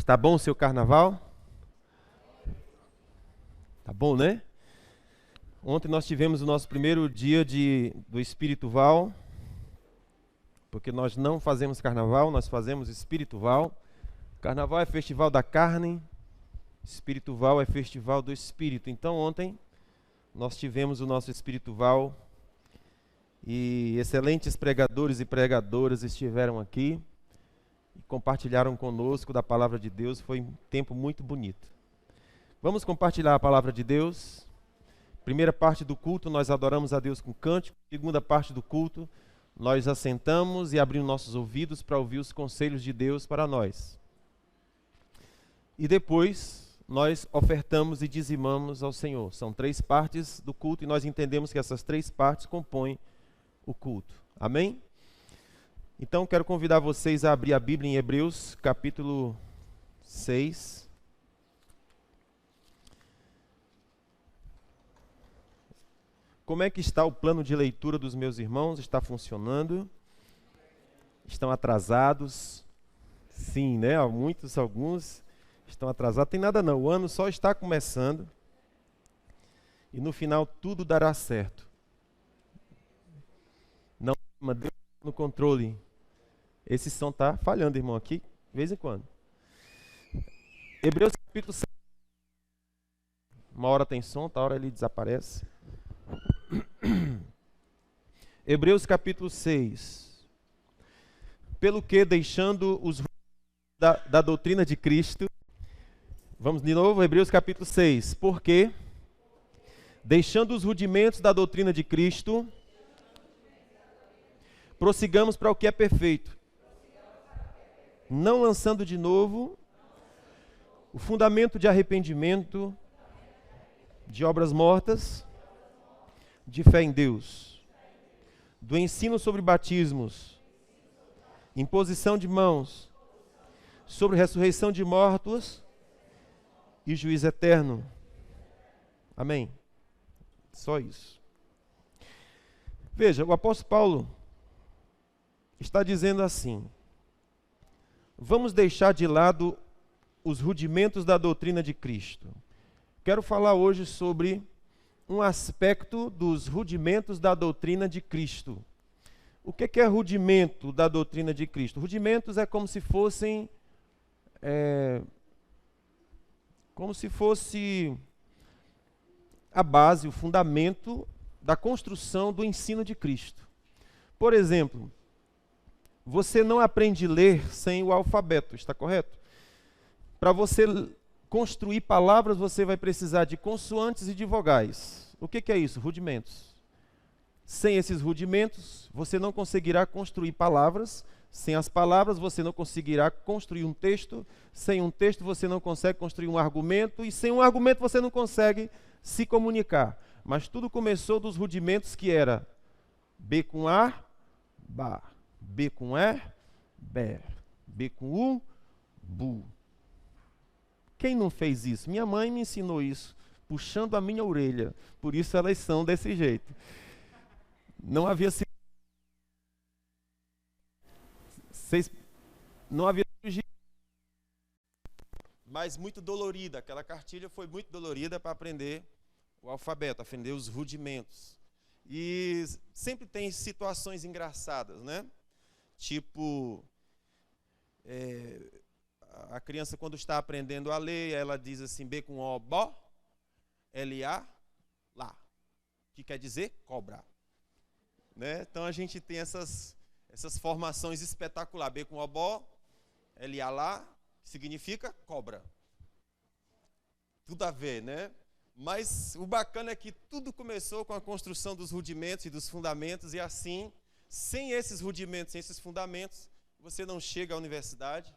Tá bom o seu carnaval? Tá bom, né? Ontem nós tivemos o nosso primeiro dia do Espiritual, porque nós não fazemos carnaval, nós fazemos espiritual. Carnaval é festival da carne, espiritual é festival do espírito. Então ontem nós tivemos o nosso espiritual e excelentes pregadores e pregadoras estiveram aqui e compartilharam conosco da palavra de Deus. Foi um tempo muito bonito. Vamos compartilhar a palavra de Deus. Primeira parte do culto, nós adoramos a Deus com cântico. Segunda parte do culto, nós assentamos e abrimos nossos ouvidos para ouvir os conselhos de Deus para nós. E depois, nós ofertamos e dizimamos ao Senhor. São 3 partes do culto e nós entendemos que essas 3 partes compõem o culto. Amém? Então, quero convidar vocês a abrir a Bíblia em Hebreus, capítulo 6. Como é que está o plano de leitura dos meus irmãos? Está funcionando? Estão atrasados? Sim, né? Alguns estão atrasados. Tem nada não, o ano só está começando. E no final tudo dará certo. Não, Deus no controle. Esse som está falhando, irmão, aqui, de vez em quando. Hebreus capítulo 6. Uma hora tem som, outra hora ele desaparece. Hebreus capítulo 6. Pelo que, deixando os da doutrina de Cristo, vamos de novo, Hebreus capítulo 6. Porque, deixando os rudimentos da doutrina de Cristo, prossigamos para o que é perfeito, não lançando de novo o fundamento de arrependimento, de obras mortas, de fé em Deus, do ensino sobre batismos, imposição de mãos, sobre ressurreição de mortos e juízo eterno. Amém? Só isso. Veja, o apóstolo Paulo está dizendo assim: vamos deixar de lado os rudimentos da doutrina de Cristo. Quero falar hoje sobre um aspecto dos rudimentos da doutrina de Cristo. O que é rudimento da doutrina de Cristo? Rudimentos é como se fossem, como se fosse a base, o fundamento da construção do ensino de Cristo. Por exemplo, você não aprende a ler sem o alfabeto, está correto? Para você construir palavras, você vai precisar de consoantes e de vogais. O que é isso? Rudimentos. Sem esses rudimentos, você não conseguirá construir palavras. Sem as palavras, você não conseguirá construir um texto. Sem um texto, você não consegue construir um argumento. E sem um argumento, você não consegue se comunicar. Mas tudo começou dos rudimentos que era B com A, Ba. B com E, Ber. B com U, Bu. Quem não fez isso? Minha mãe me ensinou isso, puxando a minha orelha. Por isso elas são desse jeito. Não havia cirurgia, mas muito dolorida. Aquela cartilha foi muito dolorida para aprender o alfabeto, aprender os rudimentos. E sempre tem situações engraçadas, né? Tipo, a criança quando está aprendendo a ler, ela diz assim, B com O, Bó, L-A, Lá. Que quer dizer cobra. Né? Então a gente tem essas formações espetaculares. B com O, Bó, L-A, Lá, que significa cobra. Tudo a ver, né? Mas o bacana é que tudo começou com a construção dos rudimentos e dos fundamentos, e assim, sem esses rudimentos, sem esses fundamentos, você não chega à universidade,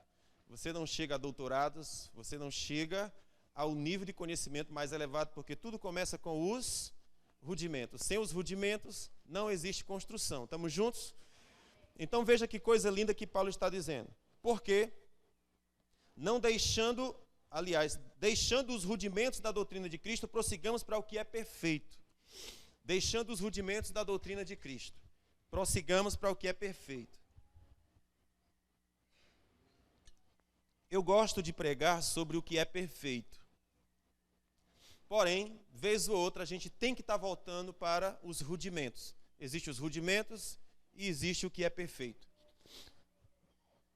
você não chega a doutorados, você não chega ao nível de conhecimento mais elevado, porque tudo começa com os rudimentos. Sem os rudimentos, não existe construção. Estamos juntos? Então veja que coisa linda que Paulo está dizendo. Porque, deixando os rudimentos da doutrina de Cristo, prossigamos para o que é perfeito. Deixando os rudimentos da doutrina de Cristo, prossigamos para o que é perfeito. eu gosto de pregar sobre o que é perfeito. Porém, vez ou outra, a gente tem que estar voltando para os rudimentos. Existem os rudimentos e existe o que é perfeito.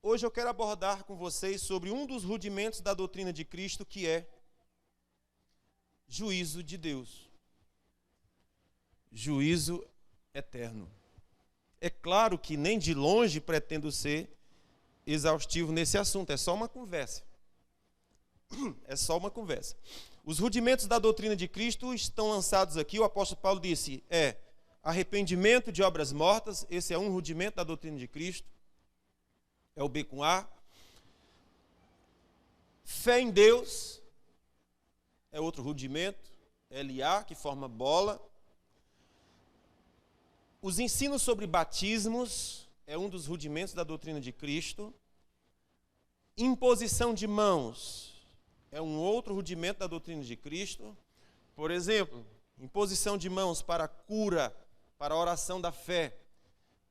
Hoje eu quero abordar com vocês sobre um dos rudimentos da doutrina de Cristo, que é juízo de Deus. Juízo eterno. É claro que nem de longe pretendo ser exaustivo nesse assunto, é só uma conversa. É só uma conversa. Os rudimentos da doutrina de Cristo estão lançados aqui. O apóstolo Paulo disse, arrependimento de obras mortas, esse é um rudimento da doutrina de Cristo, é o B com A. Fé em Deus, é outro rudimento, LA, que forma bola. Os ensinos sobre batismos, é um dos rudimentos da doutrina de Cristo. Imposição de mãos, é um outro rudimento da doutrina de Cristo. Por exemplo, imposição de mãos para a cura, para a oração da fé.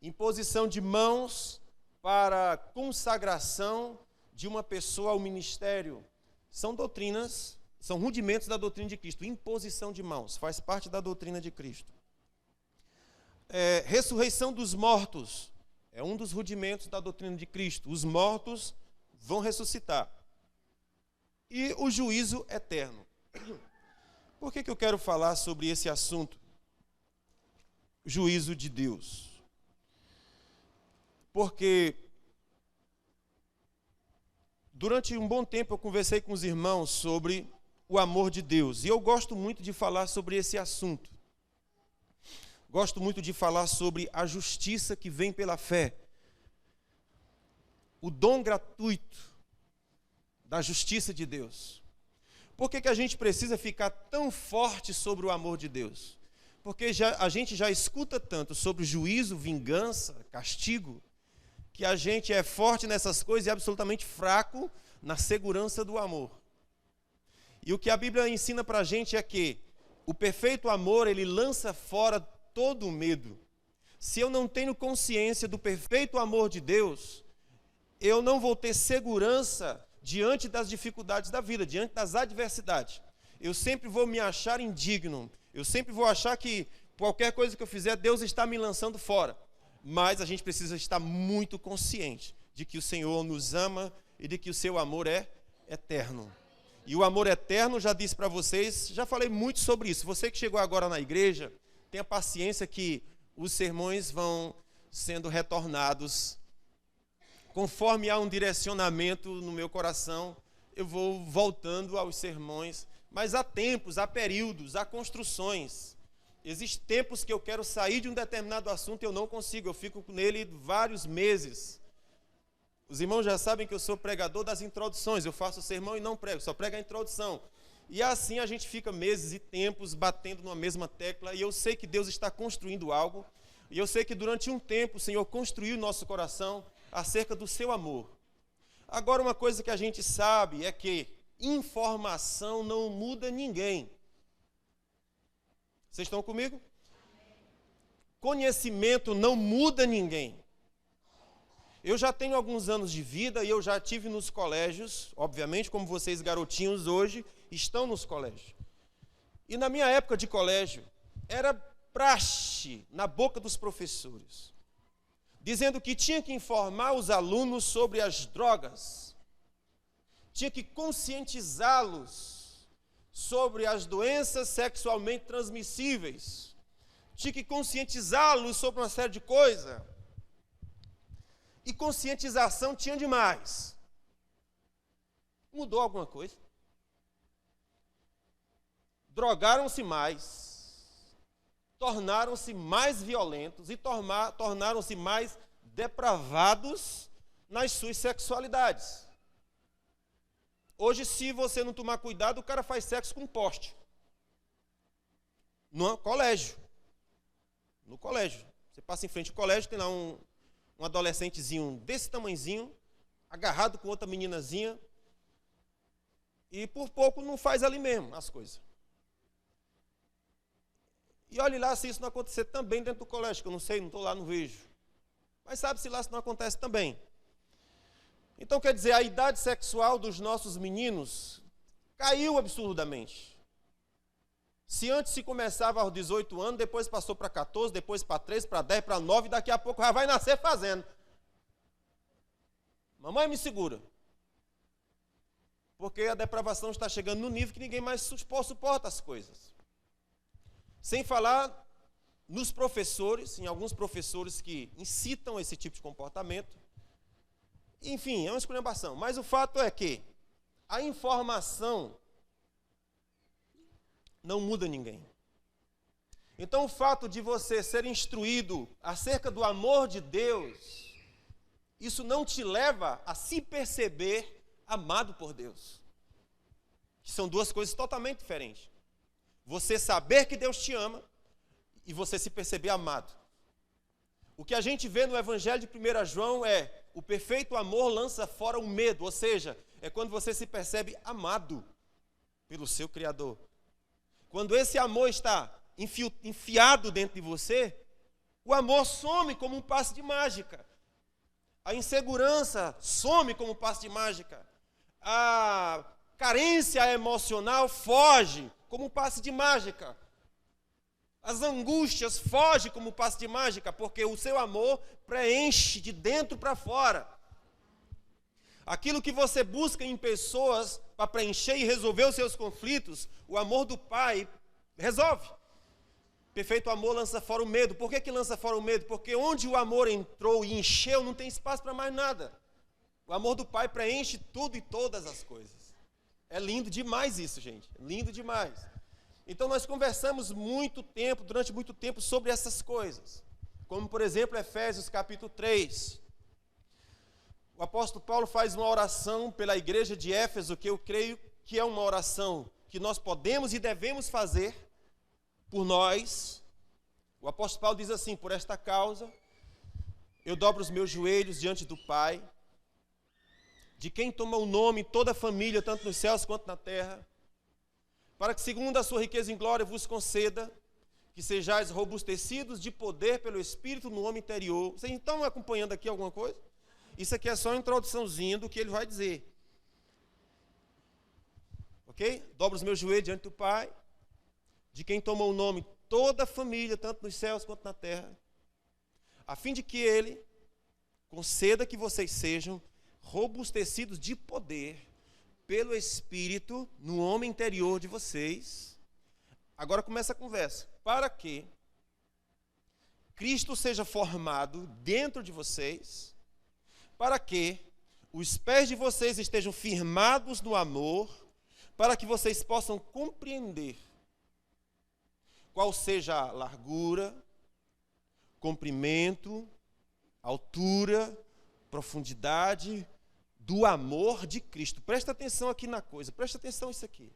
Imposição de mãos para a consagração de uma pessoa ao ministério. São doutrinas, são rudimentos da doutrina de Cristo. Imposição de mãos, faz parte da doutrina de Cristo. Ressurreição dos mortos, é um dos rudimentos da doutrina de Cristo. Os mortos vão ressuscitar. E o juízo eterno. Por que eu quero falar sobre esse assunto? Juízo de Deus. Porque durante um bom tempo eu conversei com os irmãos sobre o amor de Deus. E eu gosto muito de falar sobre esse assunto. Gosto muito de falar sobre a justiça que vem pela fé. O dom gratuito da justiça de Deus. Por que a gente precisa ficar tão forte sobre o amor de Deus? Porque a gente já escuta tanto sobre juízo, vingança, castigo, que a gente é forte nessas coisas e absolutamente fraco na segurança do amor. E o que a Bíblia ensina para a gente é que o perfeito amor, ele lança fora todo o medo. Se eu não tenho consciência do perfeito amor de Deus, eu não vou ter segurança diante das dificuldades da vida, diante das adversidades. Eu sempre vou me achar indigno, eu sempre vou achar que qualquer coisa que eu fizer, Deus está me lançando fora. Mas a gente precisa estar muito consciente de que o Senhor nos ama e de que o seu amor é eterno. E o amor eterno, já disse para vocês, já falei muito sobre isso. Você que chegou agora na igreja, tenha paciência que os sermões vão sendo retornados. Conforme há um direcionamento no meu coração, eu vou voltando aos sermões. Mas há tempos, há períodos, há construções. Existem tempos que eu quero sair de um determinado assunto e eu não consigo. Eu fico nele vários meses. Os irmãos já sabem que eu sou pregador das introduções. Eu faço o sermão e não prego, só prego a introdução. E assim a gente fica meses e tempos batendo numa mesma tecla. E eu sei que Deus está construindo algo. E eu sei que durante um tempo o Senhor construiu o nosso coração acerca do seu amor. Agora, uma coisa que a gente sabe é que informação não muda ninguém. Vocês estão comigo? Conhecimento não muda ninguém. Eu já tenho alguns anos de vida e eu já tive nos colégios, obviamente, como vocês garotinhos hoje estão nos colégios. E na minha época de colégio, era praxe na boca dos professores, dizendo que tinha que informar os alunos sobre as drogas, tinha que conscientizá-los sobre as doenças sexualmente transmissíveis, tinha que conscientizá-los sobre uma série de coisas. E conscientização tinha demais. Mudou alguma coisa? Drogaram-se mais, tornaram-se mais violentos e tornaram-se mais depravados nas suas sexualidades. Hoje, se você não tomar cuidado, o cara faz sexo com um poste. No colégio. No colégio. Você passa em frente ao colégio, tem lá um adolescentezinho desse tamanhozinho, agarrado com outra meninazinha, e por pouco não faz ali mesmo as coisas. E olhe lá se isso não acontecer também dentro do colégio, que eu não sei, não estou lá, não vejo. Mas sabe se lá se não acontece também. Então, quer dizer, a idade sexual dos nossos meninos caiu absurdamente. Se antes se começava aos 18 anos, depois passou para 14, depois para 13, para 10, para 9, daqui a pouco já vai nascer fazendo. Mamãe, me segura. Porque a depravação está chegando no nível que ninguém mais suporta as coisas. Sem falar nos professores, em alguns professores que incitam esse tipo de comportamento. Enfim, é uma esculhambação. Mas o fato é que a informação não muda ninguém. Então, o fato de você ser instruído acerca do amor de Deus, isso não te leva a se perceber amado por Deus. Que são duas coisas totalmente diferentes. Você saber que Deus te ama e você se perceber amado. O que a gente vê no Evangelho de 1 João é: o perfeito amor lança fora o medo, ou seja, é quando você se percebe amado pelo seu Criador. Quando esse amor está enfiado dentro de você, o amor some como um passe de mágica. A insegurança some como um passe de mágica. A carência emocional foge como um passe de mágica. As angústias fogem como um passe de mágica, porque o seu amor preenche de dentro para fora. Aquilo que você busca em pessoas para preencher e resolver os seus conflitos, o amor do Pai resolve. Perfeito amor lança fora o medo. Por que lança fora o medo? Porque onde o amor entrou e encheu, não tem espaço para mais nada. O amor do Pai preenche tudo e todas as coisas. É lindo demais isso, gente. Lindo demais. Então nós conversamos durante muito tempo, sobre essas coisas. Como, por exemplo, Efésios capítulo 3. O apóstolo Paulo faz uma oração pela igreja de Éfeso, que eu creio que é uma oração que nós podemos e devemos fazer por nós. O apóstolo Paulo diz assim: por esta causa, eu dobro os meus joelhos diante do Pai, de quem toma o nome toda a família, tanto nos céus quanto na terra, para que, segundo a sua riqueza em glória, vos conceda que sejais robustecidos de poder pelo Espírito no homem interior. Vocês estão acompanhando aqui alguma coisa? Isso aqui é só uma introduçãozinha do que ele vai dizer. Ok? Dobro os meus joelhos diante do Pai, de quem toma o nome toda a família, tanto nos céus quanto na terra, a fim de que Ele conceda que vocês sejam robustecidos de poder pelo Espírito no homem interior de vocês. Agora começa a conversa. Para que Cristo seja formado dentro de vocês, para que os pés de vocês estejam firmados no amor, para que vocês possam compreender qual seja a largura, comprimento, altura, profundidade do amor de Cristo. Presta atenção aqui na coisa, presta atenção nisso aqui.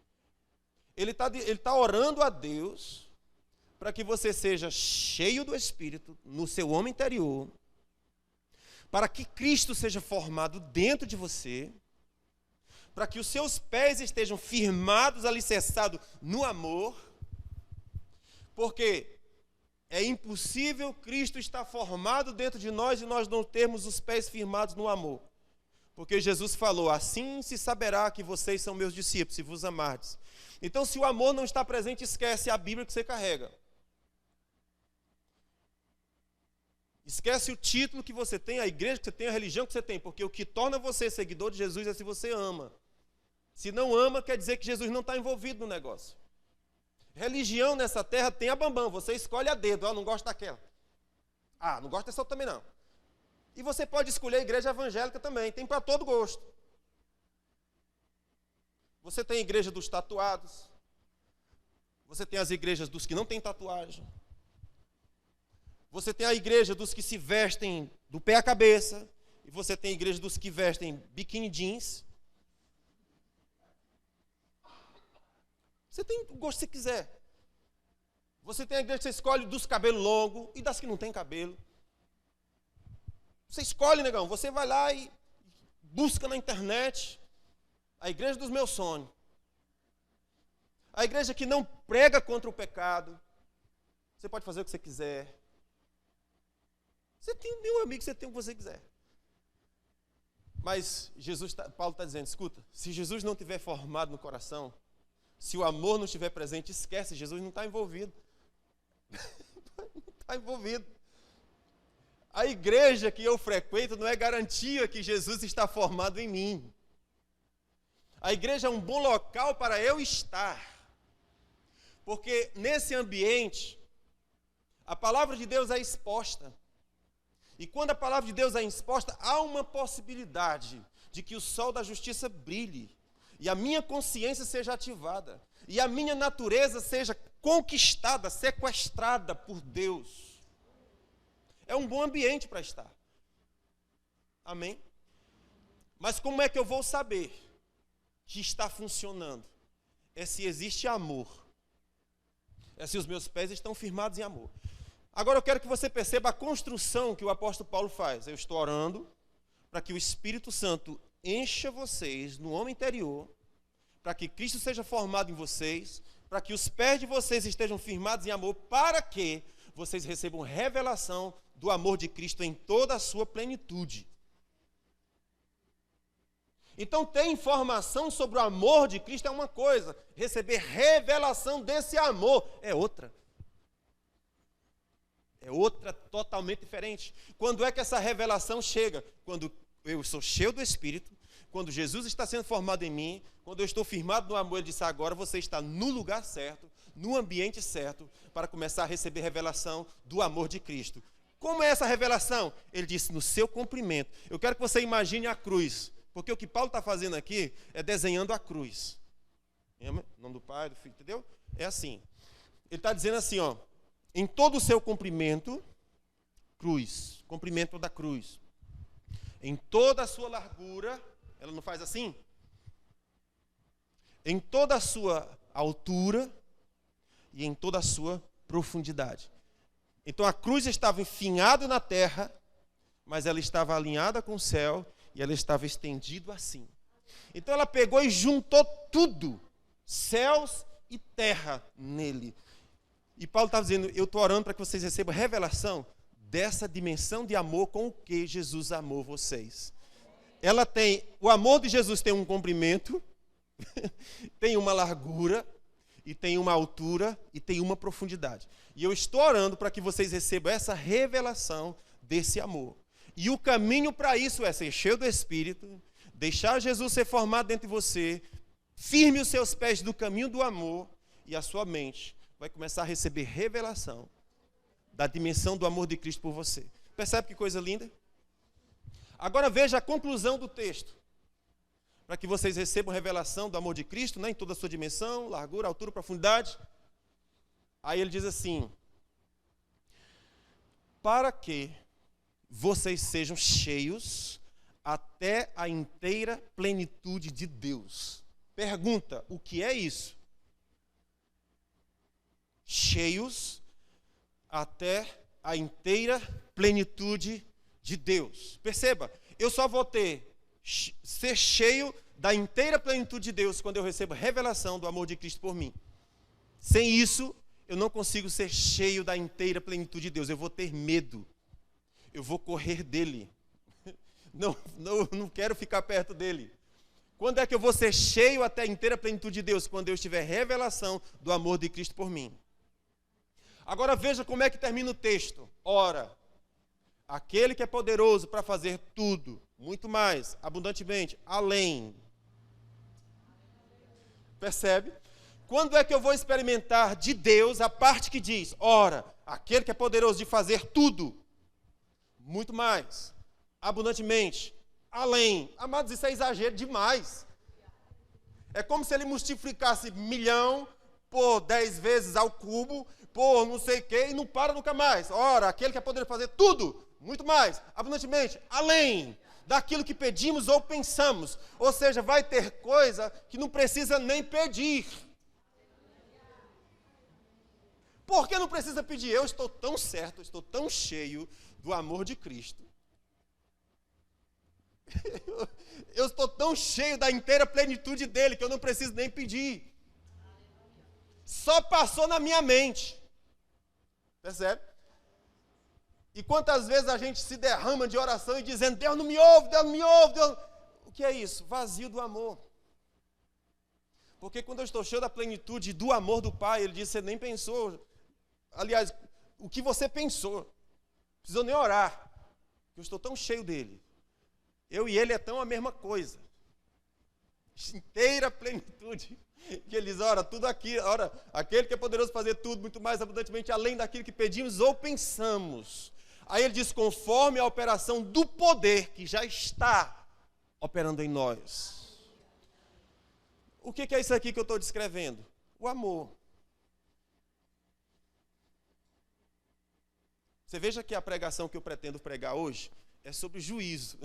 Ele tá orando a Deus para que você seja cheio do Espírito no seu homem interior, para que Cristo seja formado dentro de você, para que os seus pés estejam firmados, alicerçados no amor, porque é impossível Cristo estar formado dentro de nós e nós não termos os pés firmados no amor. Porque Jesus falou: assim se saberá que vocês são meus discípulos, se vos amardes. Então, se o amor não está presente, esquece a Bíblia que você carrega. Esquece o título que você tem, a igreja que você tem, a religião que você tem. Porque o que torna você seguidor de Jesus é se você ama. Se não ama, quer dizer que Jesus não está envolvido no negócio. Religião nessa terra tem a bambam. Você escolhe a dedo. Não gosto daquela. Não gosto dessa também não. E você pode escolher a igreja evangélica também. Tem para todo gosto. Você tem a igreja dos tatuados. Você tem as igrejas dos que não têm tatuagem. Você tem a igreja dos que se vestem do pé à cabeça. E você tem a igreja dos que vestem biquíni jeans. Você tem o gosto que você quiser. Você tem a igreja que você escolhe dos cabelos longos e das que não tem cabelo. Você escolhe, negão. Você vai lá e busca na internet a igreja dos meus sonhos. A igreja que não prega contra o pecado. Você pode fazer o que você quiser. Você tem meu amigo, você tem o que você quiser. Mas Paulo está dizendo, escuta, se Jesus não tiver formado no coração, se o amor não estiver presente, esquece, Jesus não está envolvido. Não está envolvido. A igreja que eu frequento não é garantia que Jesus está formado em mim. A igreja é um bom local para eu estar. Porque nesse ambiente, a palavra de Deus é exposta. E quando a palavra de Deus é exposta, há uma possibilidade de que o sol da justiça brilhe. E a minha consciência seja ativada. E a minha natureza seja conquistada, sequestrada por Deus. É um bom ambiente para estar. Amém? Mas como é que eu vou saber que está funcionando? É se existe amor. É se os meus pés estão firmados em amor. Agora eu quero que você perceba a construção que o apóstolo Paulo faz. Eu estou orando para que o Espírito Santo encha vocês no homem interior, para que Cristo seja formado em vocês, para que os pés de vocês estejam firmados em amor, para que vocês recebam revelação do amor de Cristo em toda a sua plenitude. Então, ter informação sobre o amor de Cristo é uma coisa, receber revelação desse amor é outra. É outra totalmente diferente. Quando é que essa revelação chega? Quando eu sou cheio do Espírito, quando Jesus está sendo formado em mim, quando eu estou firmado no amor, ele disse, agora você está no lugar certo, no ambiente certo, para começar a receber revelação do amor de Cristo. Como é essa revelação? Ele disse, no seu cumprimento. Eu quero que você imagine a cruz, porque o que Paulo está fazendo aqui é desenhando a cruz. Em nome do Pai, do Filho, entendeu? É assim. Ele está dizendo assim, ó, em todo o seu comprimento, cruz, comprimento da cruz. Em toda a sua largura, ela não faz assim? Em toda a sua altura e em toda a sua profundidade. Então a cruz estava enfinhada na terra, mas ela estava alinhada com o céu e ela estava estendida assim. Então ela pegou e juntou tudo, céus e terra nele. E Paulo está dizendo, eu estou orando para que vocês recebam revelação dessa dimensão de amor com o que Jesus amou vocês. Ela tem, o amor de Jesus tem um comprimento, tem uma largura, e tem uma altura e tem uma profundidade. E eu estou orando para que vocês recebam essa revelação desse amor. E o caminho para isso é ser cheio do Espírito, deixar Jesus ser formado dentro de você, firme os seus pés no caminho do amor, e a sua mente vai começar a receber revelação da dimensão do amor de Cristo por você. Percebe que coisa linda? Agora veja a conclusão do texto. Para que vocês recebam revelação do amor de Cristo, né, em toda a sua dimensão, largura, altura, profundidade. Aí ele diz assim, para que vocês sejam cheios até a inteira plenitude de Deus. Pergunta, o que é isso? Cheios até a inteira plenitude de Deus. Perceba, eu só vou ser cheio da inteira plenitude de Deus quando eu recebo revelação do amor de Cristo por mim. Sem isso, eu não consigo ser cheio da inteira plenitude de Deus. Eu vou ter medo. Eu vou correr dele. Não quero ficar perto dele. Quando é que eu vou ser cheio até a inteira plenitude de Deus? Quando eu estiver revelação do amor de Cristo por mim. Agora veja como é que termina o texto. Ora, aquele que é poderoso para fazer tudo, muito mais, abundantemente, além. Percebe? Quando é que eu vou experimentar de Deus a parte que diz, ora, aquele que é poderoso de fazer tudo, muito mais, abundantemente, além. Amados, isso é exagero demais. É como se ele multiplicasse 1.000.000 por 10 vezes ao cubo, por não sei o quê, e não para nunca mais. Ora, aquele que é poderoso de fazer tudo, muito mais, abundantemente, além daquilo que pedimos ou pensamos. Ou seja, vai ter coisa que não precisa nem pedir. Por que não precisa pedir? Eu estou tão certo, estou tão cheio do amor de Cristo. Eu estou tão cheio da inteira plenitude dele que eu não preciso nem pedir. Só passou na minha mente. Percebe? E quantas vezes a gente se derrama de oração e dizendo, Deus não me ouve, Deus não me ouve, Deus... o que é isso? Vazio do amor. Porque quando eu estou cheio da plenitude do amor do Pai, ele diz, você nem pensou. Aliás, o que você pensou? Não precisou nem orar. Eu estou tão cheio dele. Eu e ele é tão a mesma coisa. Inteira plenitude. Que ele diz, ora, tudo aqui, ora, aquele que é poderoso fazer tudo, muito mais abundantemente, além daquilo que pedimos ou pensamos. Aí ele diz, conforme a operação do poder que já está operando em nós. O que é isso aqui que eu estou descrevendo? O amor. Você veja que a pregação que eu pretendo pregar hoje é sobre juízo.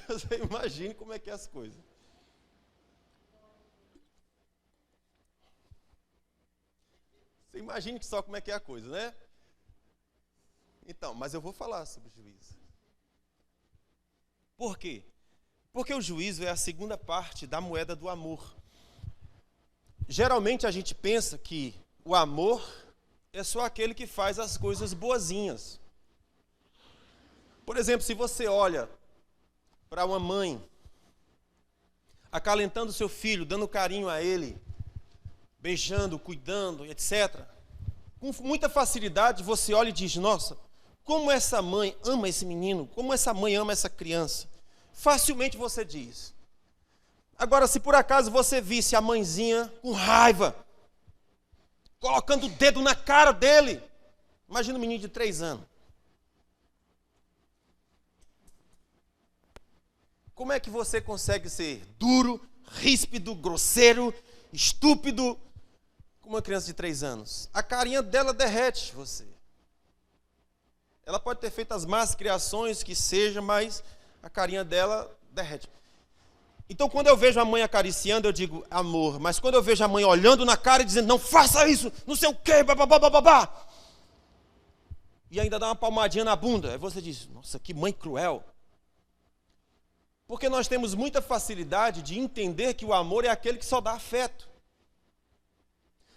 Você imagine como é que é as coisas. Você imagine que só como é que é a coisa, né? Então, mas eu vou falar sobre juízo. Por quê? Porque o juízo é a segunda parte da moeda do amor. Geralmente a gente pensa que o amor é só aquele que faz as coisas boazinhas. Por exemplo, se você olha para uma mãe acalentando seu filho, dando carinho a ele, beijando, cuidando, etc. Com muita facilidade você olha e diz, nossa, como essa mãe ama esse menino, como essa mãe ama essa criança. Facilmente você diz. Agora, se por acaso você visse a mãezinha com raiva, colocando o dedo na cara dele, imagina um menino de 3 anos. Como é que você consegue ser duro, ríspido, grosseiro, estúpido, com uma criança de 3 anos? A carinha dela derrete você. Ela pode ter feito as más criações que seja, mas a carinha dela derrete. Então, quando eu vejo a mãe acariciando, eu digo amor. Mas quando eu vejo a mãe olhando na cara e dizendo, não faça isso, não sei o quê, babá, e ainda dá uma palmadinha na bunda, aí você diz, nossa, que mãe cruel. Porque nós temos muita facilidade de entender que o amor é aquele que só dá afeto.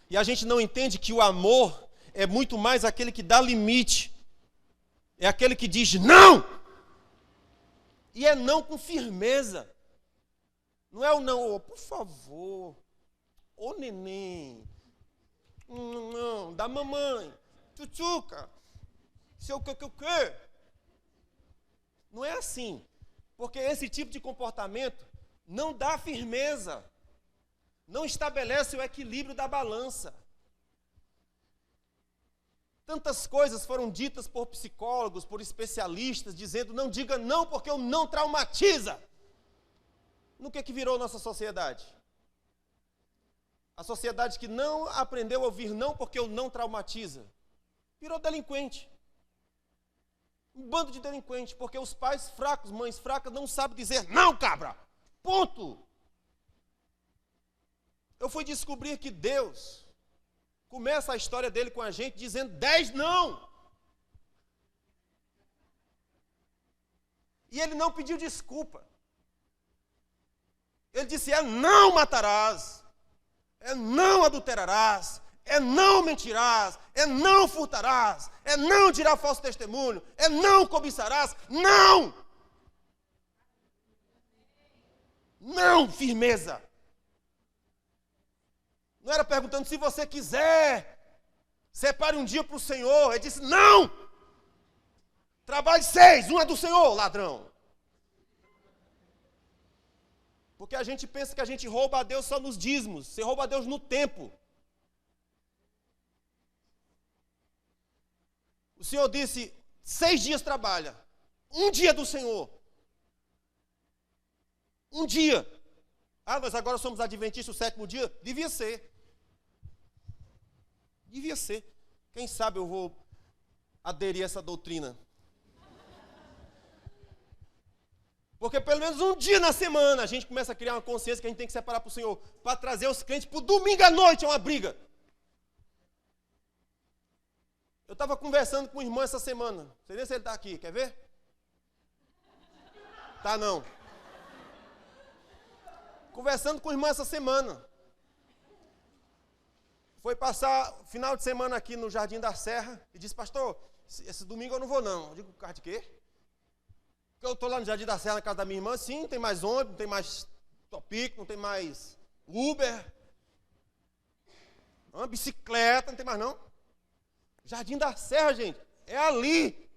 E a gente não entende que o amor é muito mais aquele que dá limite. É aquele que diz não! E é não com firmeza. Não é o não, oh, por favor, ô neném, não, da mamãe, tchutchuca, seu que. Não é assim. Porque esse tipo de comportamento não dá firmeza, não estabelece o equilíbrio da balança. Tantas coisas foram ditas por psicólogos, por especialistas, dizendo, não diga não porque o não traumatiza. No que virou nossa sociedade? A sociedade que não aprendeu a ouvir não porque o não traumatiza. Virou delinquente. Um bando de delinquentes, porque os pais fracos, mães fracas, não sabem dizer não, cabra. Ponto. Eu fui descobrir que Deus começa a história dele com a gente dizendo 10 não. E ele não pediu desculpa. Ele disse, é não matarás, é não adulterarás, é não mentirás, é não furtarás, é não dirá falso testemunho, é não cobiçarás, não! Não, firmeza. Não era perguntando se você quiser, separe um dia para o Senhor. Ele disse, não! Trabalhe 6, um é do Senhor, ladrão. Porque a gente pensa que a gente rouba a Deus só nos dízimos, você rouba a Deus no tempo. O Senhor disse, 6 dias trabalha, um dia do Senhor. Um dia. Ah, mas agora somos adventistas o 7º dia? Devia ser. Devia ser. Quem sabe eu vou aderir a essa doutrina. Porque pelo menos um dia na semana a gente começa a criar uma consciência que a gente tem que separar para o Senhor, para trazer os crentes para o domingo à noite, é uma briga. Eu estava conversando com um irmão essa semana, não sei nem se ele está aqui, quer ver? Tá não. Conversando com o irmão essa semana. Foi passar final de semana aqui no Jardim da Serra e disse, pastor, esse domingo eu não vou não. Eu digo, por causa de quê? Porque eu estou lá no Jardim da Serra, na casa da minha irmã, sim, não tem mais ônibus, não tem mais Topic, não tem mais Uber, uma bicicleta, não tem mais não. Jardim da Serra, gente, é ali.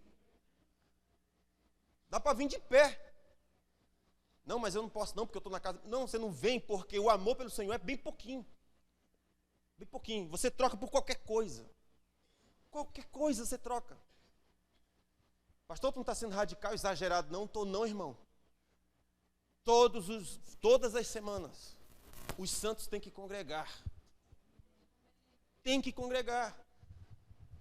Dá para vir de pé. Não, mas eu não posso não, porque eu estou na casa. Não, você não vem porque o amor pelo Senhor é bem pouquinho. Bem pouquinho. Você troca por qualquer coisa. Qualquer coisa você troca. Pastor, tu não está sendo radical, exagerado? Não estou não, irmão. Todas as semanas, os santos têm que congregar. Tem que congregar.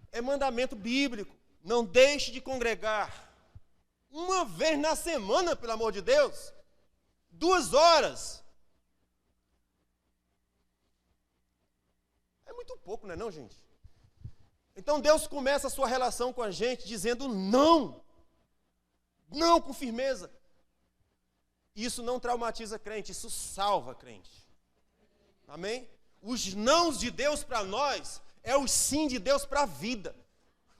É mandamento bíblico. Não deixe de congregar. Uma vez na semana, pelo amor de Deus. 2 horas. É muito pouco, não é não, gente? Então Deus começa a sua relação com a gente dizendo não. Não com firmeza. Isso não traumatiza crente, isso salva crente. Amém? Os nãos de Deus para nós é o sim de Deus para a vida.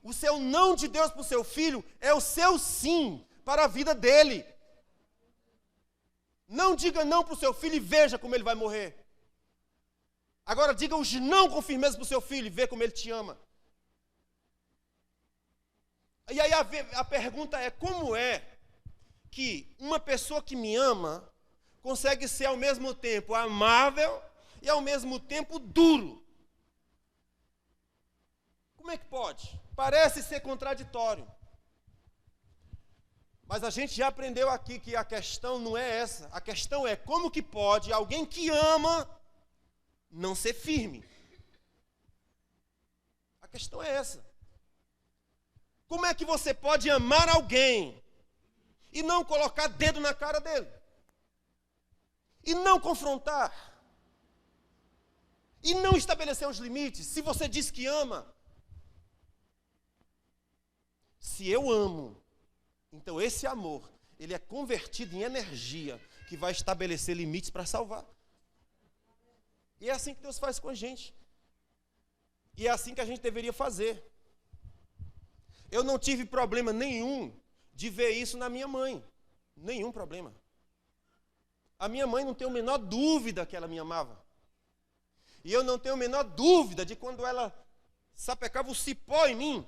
O seu não de Deus para o seu filho é o seu sim para a vida dele. Não diga não para o seu filho e veja como ele vai morrer. Agora diga os não com firmeza para o seu filho e vê como ele te ama. E aí a pergunta é, como é que uma pessoa que me ama consegue ser ao mesmo tempo amável e ao mesmo tempo duro? Como é que pode? Parece ser contraditório. Mas a gente já aprendeu aqui que a questão não é essa. A questão é como que pode alguém que ama não ser firme. A questão é essa. Como é que você pode amar alguém e não colocar dedo na cara dele? E não confrontar? E não estabelecer os limites? Se você diz que ama. Se eu amo, então esse amor, ele é convertido em energia que vai estabelecer limites para salvar. E é assim que Deus faz com a gente. E é assim que a gente deveria fazer. Eu não tive problema nenhum de ver isso na minha mãe. Nenhum problema. A minha mãe não tem a menor dúvida que ela me amava. E eu não tenho a menor dúvida de quando ela sapecava o cipó em mim.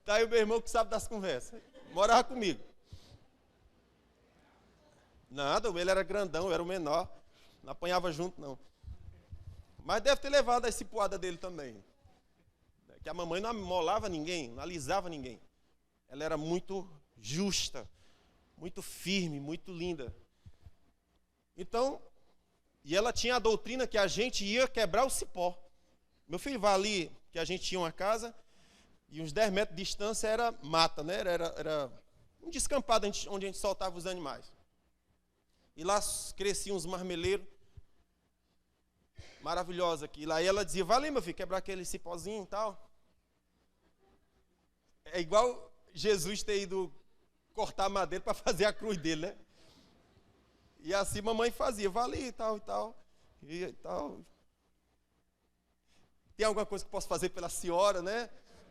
Tá aí o meu irmão que sabe das conversas. Morava comigo. Nada, ele era grandão, eu era o menor. Não apanhava junto, não. Mas deve ter levado a cipuada dele também. Que a mamãe não amolava ninguém, não alisava ninguém. Ela era muito justa, muito firme, muito linda. Então, e ela tinha a doutrina que a gente ia quebrar o cipó. Meu filho vai ali, que a gente tinha uma casa, e uns 10 metros de distância era mata, né? Era um descampado onde a gente soltava os animais. E lá cresciam uns marmeleiros maravilhosos aqui. Lá ela dizia, vai ali, meu filho, quebrar aquele cipózinho e tal. É igual Jesus ter ido cortar madeira para fazer a cruz dele, né? E assim mamãe fazia, vai ali e tal, e tal, e tal. Tem alguma coisa que posso fazer pela senhora, né?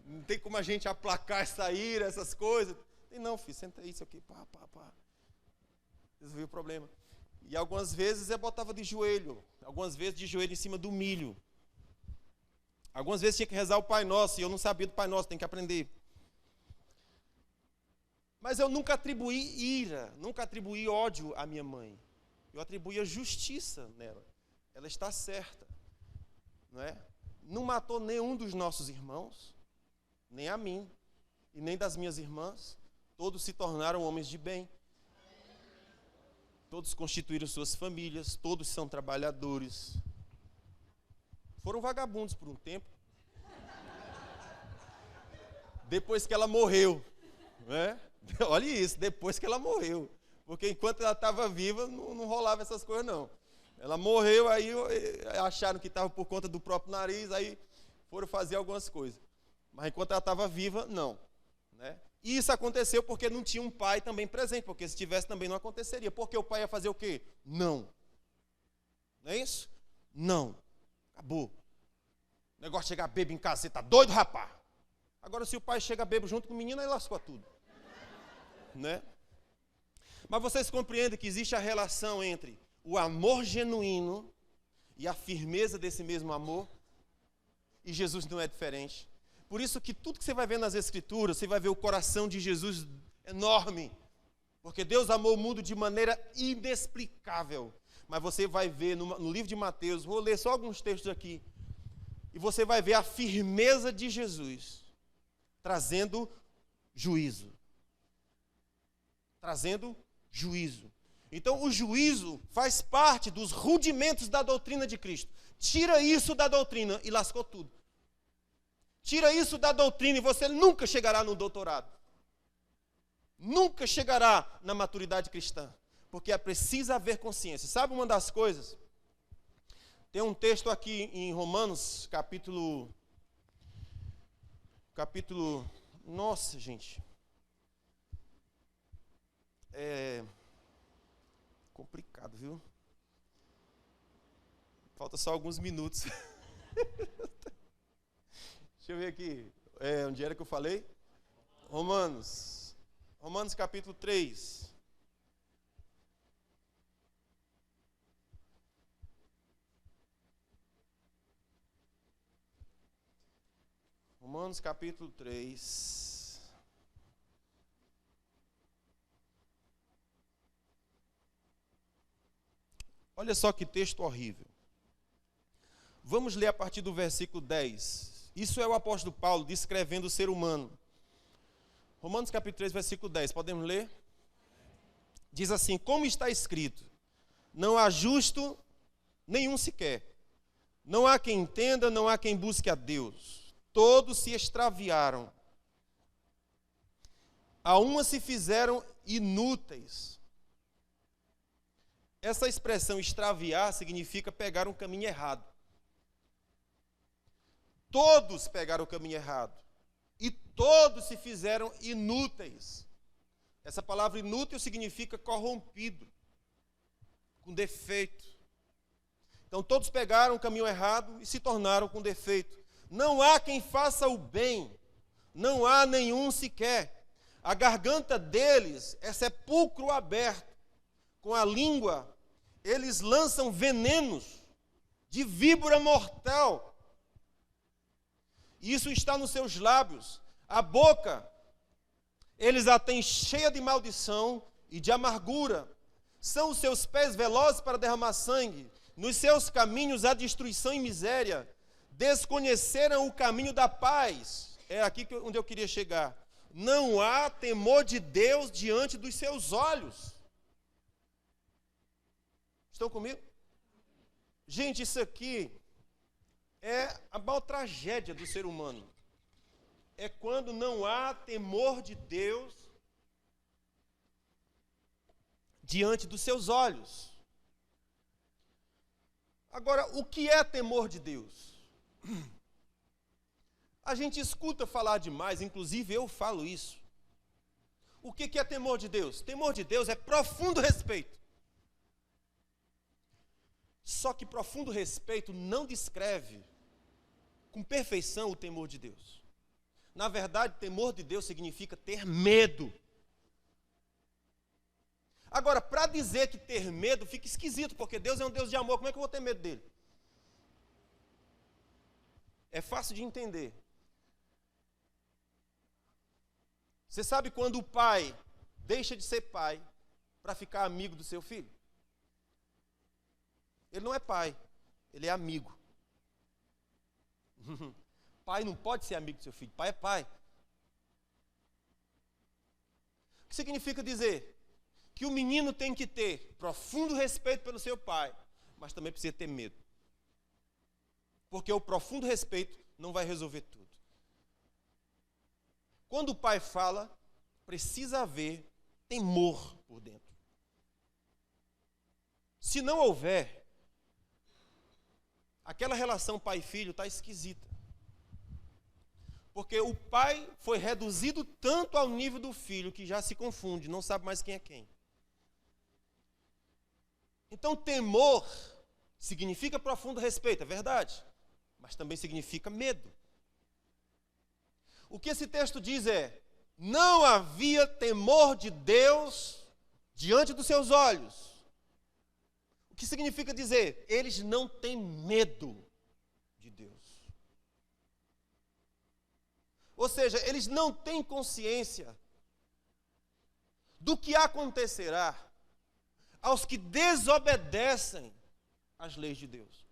Não tem como a gente aplacar essa ira, essas coisas. Tem não, filho, senta aí, isso aqui, pá. Resolvi o problema. E algumas vezes eu botava de joelho, algumas vezes de joelho em cima do milho. Algumas vezes tinha que rezar o Pai Nosso, e eu não sabia do Pai Nosso, tem que aprender. Mas eu nunca atribuí ira, nunca atribuí ódio à minha mãe. Eu atribuía justiça nela. Ela está certa. Não é? Não matou nenhum dos nossos irmãos, nem a mim, e nem das minhas irmãs. Todos se tornaram homens de bem. Todos constituíram suas famílias, todos são trabalhadores. Foram vagabundos por um tempo. Depois que ela morreu, né? Olha isso, depois que ela morreu. Porque enquanto ela estava viva, não rolava essas coisas, não. Ela morreu, aí acharam que estava por conta do próprio nariz, aí foram fazer algumas coisas. Mas enquanto ela estava viva, não. Né? E isso aconteceu porque não tinha um pai também presente, porque se tivesse também não aconteceria. Porque o pai ia fazer o quê? Não. Não é isso? Não. Acabou. O negócio de chegar bêbado em casa, você está doido, rapaz? Agora, se o pai chega bêbado junto com o menino, aí lascou tudo. Né? Mas vocês compreendem que existe a relação entre o amor genuíno e a firmeza desse mesmo amor? E Jesus não é diferente. Por isso que tudo que você vai ver nas Escrituras, você vai ver o coração de Jesus enorme. Porque Deus amou o mundo de maneira inexplicável. Mas você vai ver no livro de Mateus, vou ler só alguns textos aqui, e você vai ver a firmeza de Jesus, trazendo juízo. Trazendo juízo. Então, o juízo faz parte dos rudimentos da doutrina de Cristo. Tira isso da doutrina e lascou tudo. Tira isso da doutrina e você nunca chegará no doutorado. Nunca chegará na maturidade cristã. Porque é preciso haver consciência. Sabe uma das coisas? Tem um texto aqui em Romanos, capítulo... Nossa, gente. É complicado, viu? Falta só alguns minutos. Deixa eu ver aqui. Onde era que eu falei? Romanos capítulo 3. Romanos capítulo 3. Olha só que texto horrível. Vamos ler a partir do versículo 10. Isso é o apóstolo Paulo descrevendo o ser humano. Romanos capítulo 3, versículo 10. Podemos ler? Diz assim: como está escrito, não há justo nenhum sequer. Não há quem entenda, não há quem busque a Deus. Todos se extraviaram. A uma se fizeram inúteis. Essa expressão extraviar significa pegar um caminho errado. Todos pegaram o caminho errado. E todos se fizeram inúteis. Essa palavra inútil significa corrompido, com defeito. Então todos pegaram o caminho errado e se tornaram com defeito. Não há quem faça o bem, não há nenhum sequer. A garganta deles é sepulcro aberto. Com a língua, eles lançam venenos de víbora mortal. Isso está nos seus lábios. A boca, eles a têm cheia de maldição e de amargura. São os seus pés velozes para derramar sangue. Nos seus caminhos há destruição e miséria. Desconheceram o caminho da paz. É aqui onde eu queria chegar. Não há temor de Deus diante dos seus olhos. Estão comigo? Gente, isso aqui é a maior tragédia do ser humano. É quando não há temor de Deus diante dos seus olhos. Agora, o que é temor de Deus? A gente escuta falar demais, inclusive eu falo isso. O que é temor de Deus? Temor de Deus é profundo respeito. Só que profundo respeito não descreve com perfeição o temor de Deus. Na verdade, temor de Deus significa ter medo. Agora, para dizer que ter medo fica esquisito, porque Deus é um Deus de amor, como é que eu vou ter medo dele? É fácil de entender. Você sabe quando o pai deixa de ser pai para ficar amigo do seu filho? Ele não é pai, ele é amigo. Pai não pode ser amigo do seu filho, pai é pai. O que significa dizer? Que o menino tem que ter profundo respeito pelo seu pai, mas também precisa ter medo. Porque o profundo respeito não vai resolver tudo. Quando o pai fala, precisa haver temor por dentro. Se não houver, aquela relação pai-filho está esquisita. Porque o pai foi reduzido tanto ao nível do filho que já se confunde, não sabe mais quem é quem. Então, temor significa profundo respeito, é verdade. mas também significa medo. O que esse texto diz é: não havia temor de Deus diante dos seus olhos. O que significa dizer? Eles não têm medo de Deus. Ou seja, eles não têm consciência do que acontecerá aos que desobedecem às leis de Deus.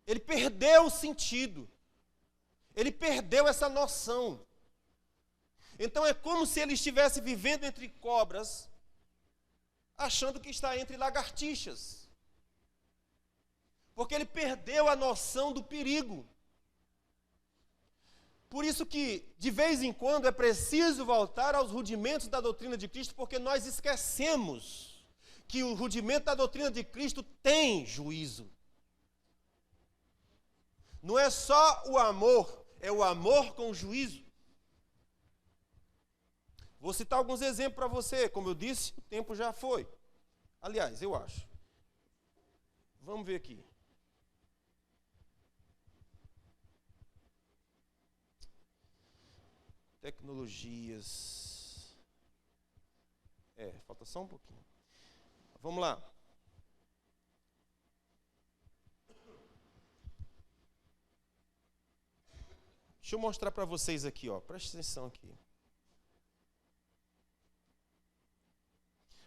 Ele perdeu o sentido. Ele perdeu essa noção. Então é como se ele estivesse vivendo entre cobras, achando que está entre lagartixas. Porque ele perdeu a noção do perigo. Por isso que, de vez em quando, é preciso voltar aos rudimentos da doutrina de Cristo, porque nós esquecemos que o rudimento da doutrina de Cristo tem juízo. Não é só o amor, é o amor com juízo. Vou citar alguns exemplos para você. Como eu disse, o tempo já foi. Aliás, eu acho. Vamos ver aqui. Tecnologias. Falta só um pouquinho. Vamos lá. Deixa eu mostrar para vocês aqui, ó. Preste atenção aqui.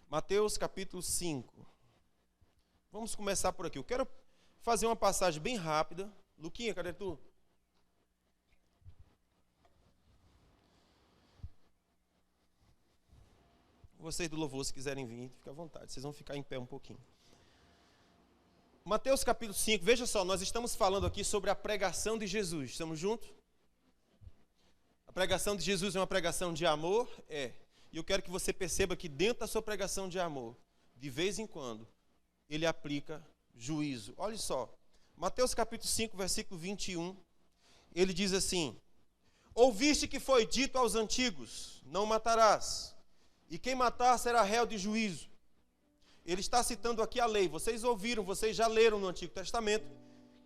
Mateus capítulo 5. Vamos começar por aqui. Eu quero fazer uma passagem bem rápida. Luquinha, cadê tu? Vocês do louvor, se quiserem vir, fica à vontade. Vocês vão ficar em pé um pouquinho. Mateus capítulo 5. Veja só, nós estamos falando aqui sobre a pregação de Jesus. Estamos juntos? A pregação de Jesus é uma pregação de amor? É. E eu quero que você perceba que dentro da sua pregação de amor, de vez em quando, ele aplica juízo. Olha só, Mateus capítulo 5, versículo 21, ele diz assim: ouviste que foi dito aos antigos, não matarás, e quem matar será réu de juízo. Ele está citando aqui a lei. Vocês ouviram, vocês já leram no Antigo Testamento,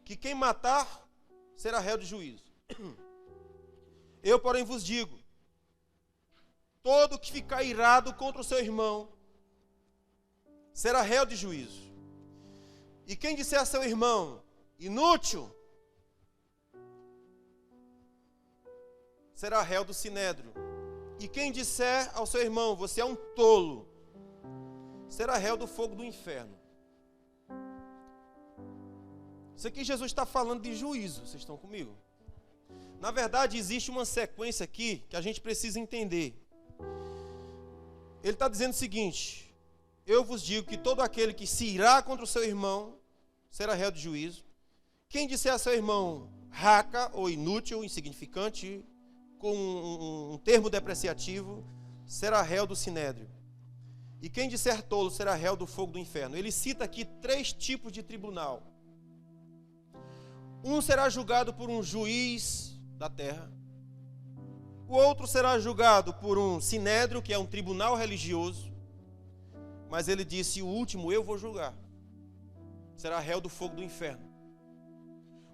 que quem matar será réu de juízo. Eu, porém, vos digo, todo que ficar irado contra o seu irmão será réu de juízo. E quem disser a seu irmão, inútil, será réu do sinédrio. E quem disser ao seu irmão, você é um tolo, será réu do fogo do inferno. Isso aqui Jesus está falando de juízo, vocês estão comigo? Na verdade, existe uma sequência aqui que a gente precisa entender. Ele está dizendo o seguinte: eu vos digo que todo aquele que se irá contra o seu irmão será réu de juízo. Quem disser a seu irmão raca ou inútil, insignificante, com um termo depreciativo, será réu do sinédrio. E quem disser tolo será réu do fogo do inferno. Ele cita aqui 3 tipos de tribunal. Um será julgado por um juiz da terra. O outro será julgado por um sinédrio, que é um tribunal religioso. Mas ele disse: o último eu vou julgar. Será réu do fogo do inferno.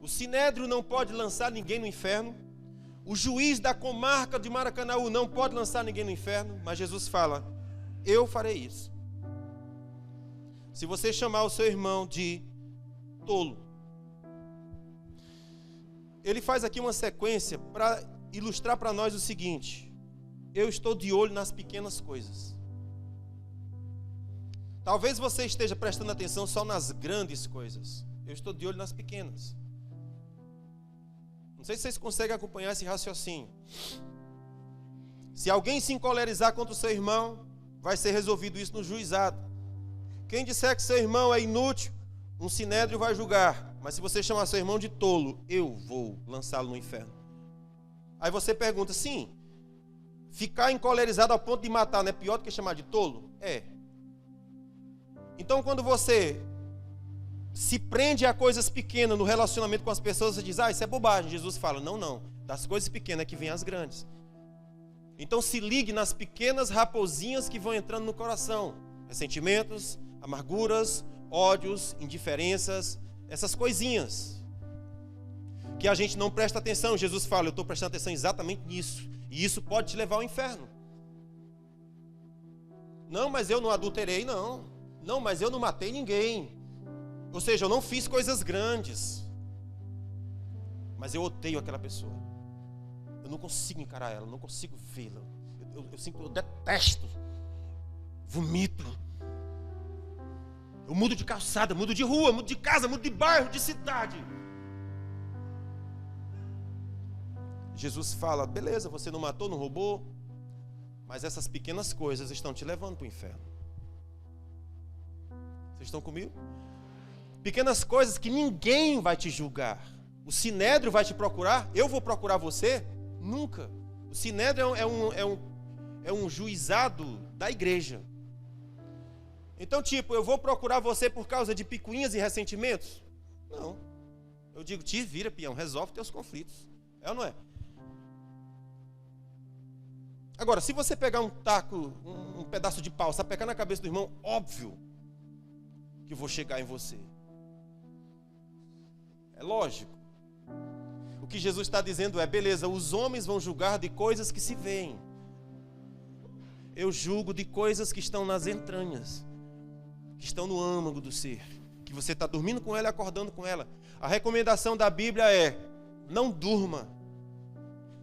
O sinédrio não pode lançar ninguém no inferno. O juiz da comarca de Maracanaú não pode lançar ninguém no inferno. Mas Jesus fala: eu farei isso. Se você chamar o seu irmão de tolo. Ele faz aqui uma sequência para ilustrar para nós o seguinte: eu estou de olho nas pequenas coisas. Talvez você esteja prestando atenção só nas grandes coisas. Eu estou de olho nas pequenas. Não sei se vocês conseguem acompanhar esse raciocínio. Se alguém se encolerizar contra o seu irmão, vai ser resolvido isso no juizado. Quem disser que seu irmão é inútil, um sinédrio vai julgar. Mas se você chamar seu irmão de tolo, eu vou lançá-lo no inferno. Aí você pergunta: sim, ficar encolerizado ao ponto de matar não é pior do que chamar de tolo? É. Então quando você se prende a coisas pequenas no relacionamento com as pessoas, você diz: isso é bobagem. Jesus fala: não, das coisas pequenas é que vêm as grandes. Então se ligue nas pequenas raposinhas que vão entrando no coração. Ressentimentos, amarguras, ódios, indiferenças, essas coisinhas. que a gente não presta atenção. Jesus fala, eu estou prestando atenção exatamente nisso. E isso pode te levar ao inferno. Não, mas eu não adulterei, não. Não, mas eu não matei ninguém. Ou seja, eu não fiz coisas grandes. Mas eu odeio aquela pessoa. Eu não consigo encarar ela, eu não consigo vê-la. Eu detesto. Vomito. Eu mudo de calçada, mudo de rua, mudo de casa, mudo de bairro, de cidade. Jesus fala, beleza, você não matou, não roubou, mas essas pequenas coisas estão te levando para o inferno. Vocês estão comigo? Pequenas coisas que ninguém vai te julgar. O Sinédrio vai te procurar? Eu vou procurar você? Nunca. O Sinédrio é um juizado da igreja. Então, tipo, eu vou procurar você por causa de picuinhas e ressentimentos? Não. Eu digo, te vira, peão, resolve teus conflitos. É ou não é? Agora, se você pegar um taco, um pedaço de pau, sapecar na cabeça do irmão, óbvio que eu vou chegar em você. É lógico. O que Jesus está dizendo é, beleza, os homens vão julgar de coisas que se veem. Eu julgo de coisas que estão nas entranhas, que estão no âmago do ser, que você está dormindo com ela e acordando com ela. A recomendação da Bíblia é, não durma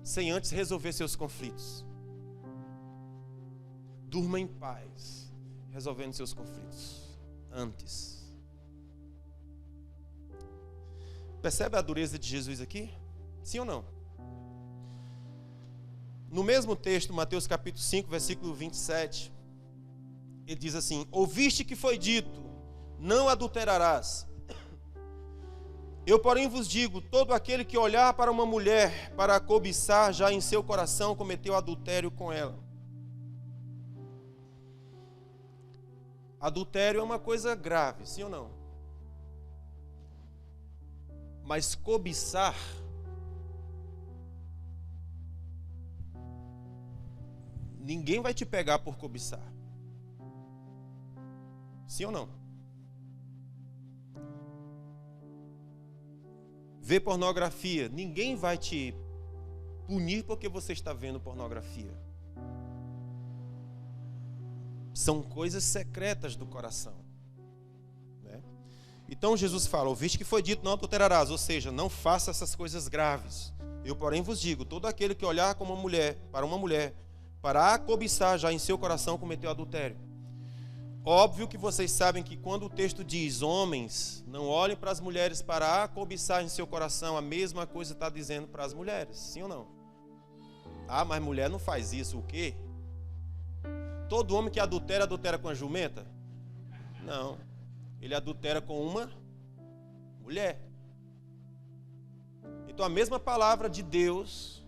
sem antes resolver seus conflitos. Durma em paz, resolvendo seus conflitos antes. Percebe a dureza de Jesus aqui? Sim ou não? No mesmo texto, Mateus capítulo 5, versículo 27, ele diz assim, ouviste que foi dito, não adulterarás. Eu, porém, vos digo, todo aquele que olhar para uma mulher para a cobiçar, já em seu coração cometeu adultério com ela. Adultério é uma coisa grave, sim ou não? Mas cobiçar ninguém vai te pegar por cobiçar. Sim ou não? Ver pornografia, ninguém vai te punir porque você está vendo pornografia. São coisas secretas do coração, né? Então Jesus fala, ouviste que foi dito, não adulterarás, ou seja, não faça essas coisas graves. Eu, porém, vos digo, todo aquele que olhar como uma mulher, para a cobiçar, já em seu coração cometeu adultério. Óbvio que vocês sabem que quando o texto diz, homens, não olhem para as mulheres para a cobiçar em seu coração, a mesma coisa está dizendo para as mulheres, sim ou não? Ah, mas mulher não faz isso, o quê? Todo homem que adultera, adultera com a jumenta? Não. Ele adultera com uma mulher. Então a mesma palavra de Deus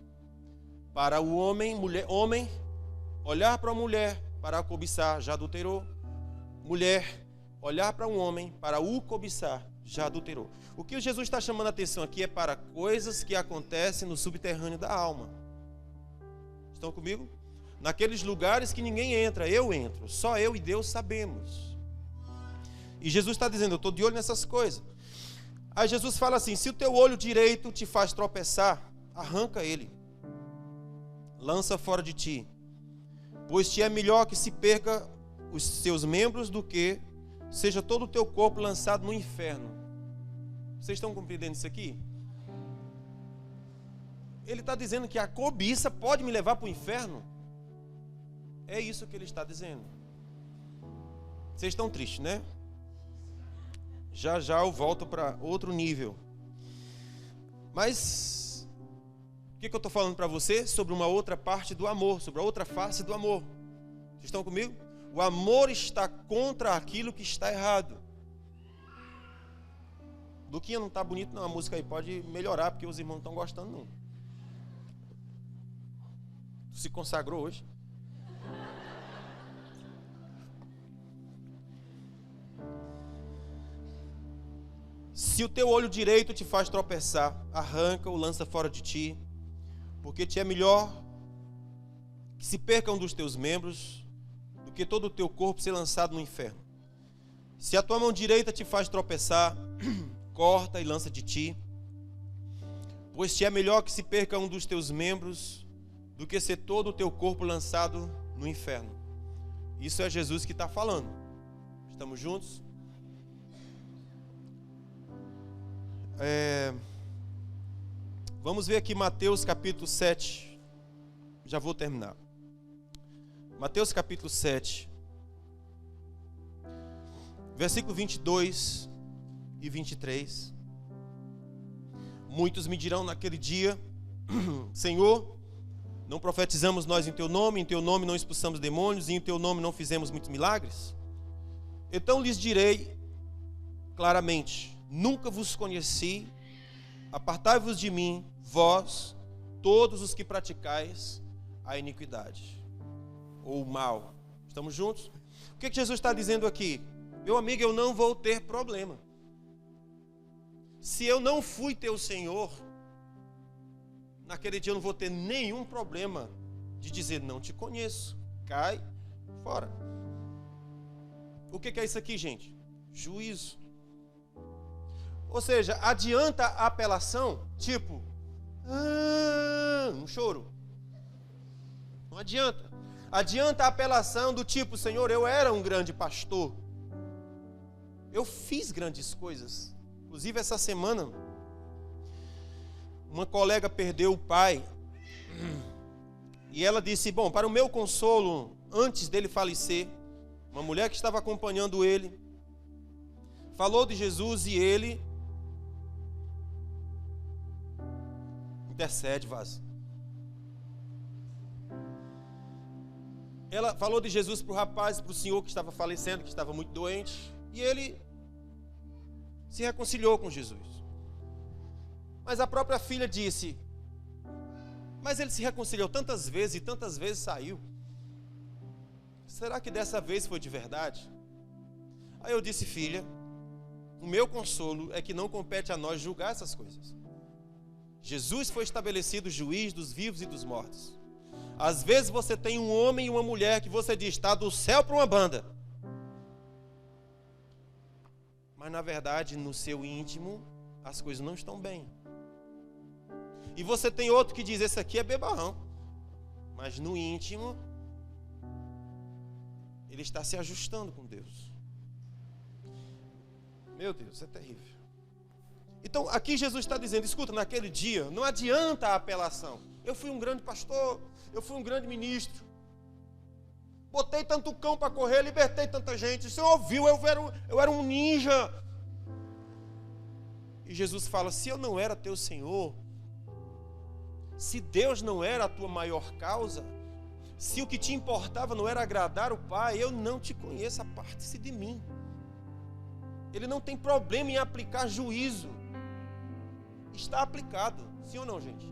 para o homem, mulher, homem, olhar para uma mulher para a cobiçar, já adulterou. Mulher, olhar para um homem para o cobiçar, já adulterou. O que Jesus está chamando a atenção aqui é para coisas que acontecem no subterrâneo da alma. Estão comigo? Naqueles lugares que ninguém entra, eu entro, só eu e Deus sabemos. E Jesus está dizendo, eu estou de olho nessas coisas. Aí Jesus fala assim, se o teu olho direito te faz tropeçar, arranca ele, lança fora de ti, pois te é melhor que se perca os seus membros do que seja todo o teu corpo lançado no inferno. Vocês estão compreendendo isso aqui? Ele está dizendo que a cobiça pode me levar para o inferno. É isso que ele está dizendo. Vocês estão tristes, né? Já já eu volto para outro nível. Mas o que eu estou falando para você? Sobre uma outra parte do amor, sobre a outra face do amor. Vocês estão comigo? O amor está contra aquilo que está errado. Duquinha, não está bonito não, a música aí pode melhorar, porque os irmãos não estão gostando não. Tu se consagrou hoje? Se o teu olho direito te faz tropeçar, arranca-o, lança fora de ti, porque te é melhor que se perca um dos teus membros do que todo o teu corpo ser lançado no inferno. Se a tua mão direita te faz tropeçar, corta e lança de ti, Pois te é melhor que se perca um dos teus membros do que ser todo o teu corpo lançado no inferno. Isso é Jesus que está falando. Estamos juntos? Vamos ver aqui Mateus capítulo 7. Já vou terminar. Mateus capítulo 7. Versículo 22 e 23. Muitos me dirão naquele dia: Senhor, não profetizamos nós em teu nome não expulsamos demônios, e em teu nome não fizemos muitos milagres? Então lhes direi claramente: nunca vos conheci, apartai-vos de mim, vós, todos os que praticais a iniquidade, ou o mal. Estamos juntos? O que Jesus está dizendo aqui? Meu amigo, eu não vou ter problema. Se eu não fui teu Senhor, naquele dia eu não vou ter nenhum problema de dizer: não te conheço, cai fora. O que é isso aqui, gente? Juízo. Ou seja, adianta a apelação, tipo, um choro. Não adianta. Adianta a apelação do tipo: Senhor, eu era um grande pastor, eu fiz grandes coisas. Inclusive essa semana, uma colega perdeu o pai, e ela disse: bom, para o meu consolo, antes dele falecer, uma mulher que estava acompanhando ele falou de Jesus, e ele intercede, vaza. Ela falou de Jesus para o rapaz, para o senhor que estava falecendo, que estava muito doente, e ele se reconciliou com Jesus. Mas a própria filha disse: mas ele se reconciliou tantas vezes e tantas vezes saiu. Será que dessa vez foi de verdade? Aí eu disse: filha, o meu consolo é que não compete a nós julgar essas coisas. Jesus foi estabelecido juiz dos vivos e dos mortos. Às vezes você tem um homem e uma mulher que você diz: está do céu para uma banda. Mas na verdade, no seu íntimo, as coisas não estão bem. E você tem outro que diz: esse aqui é bebarrão. Mas no íntimo, ele está se ajustando com Deus. Meu Deus, é terrível. Então aqui Jesus está dizendo: escuta, naquele dia não adianta a apelação. Eu fui um grande pastor, eu fui um grande ministro, botei tanto cão para correr, libertei tanta gente. Você ouviu, eu era um ninja. E Jesus fala: se eu não era teu Senhor, se Deus não era a tua maior causa, se o que te importava não era agradar o Pai, eu não te conheço, aparte-se de mim. Ele não tem problema em aplicar juízo. Está aplicado, sim ou não, gente?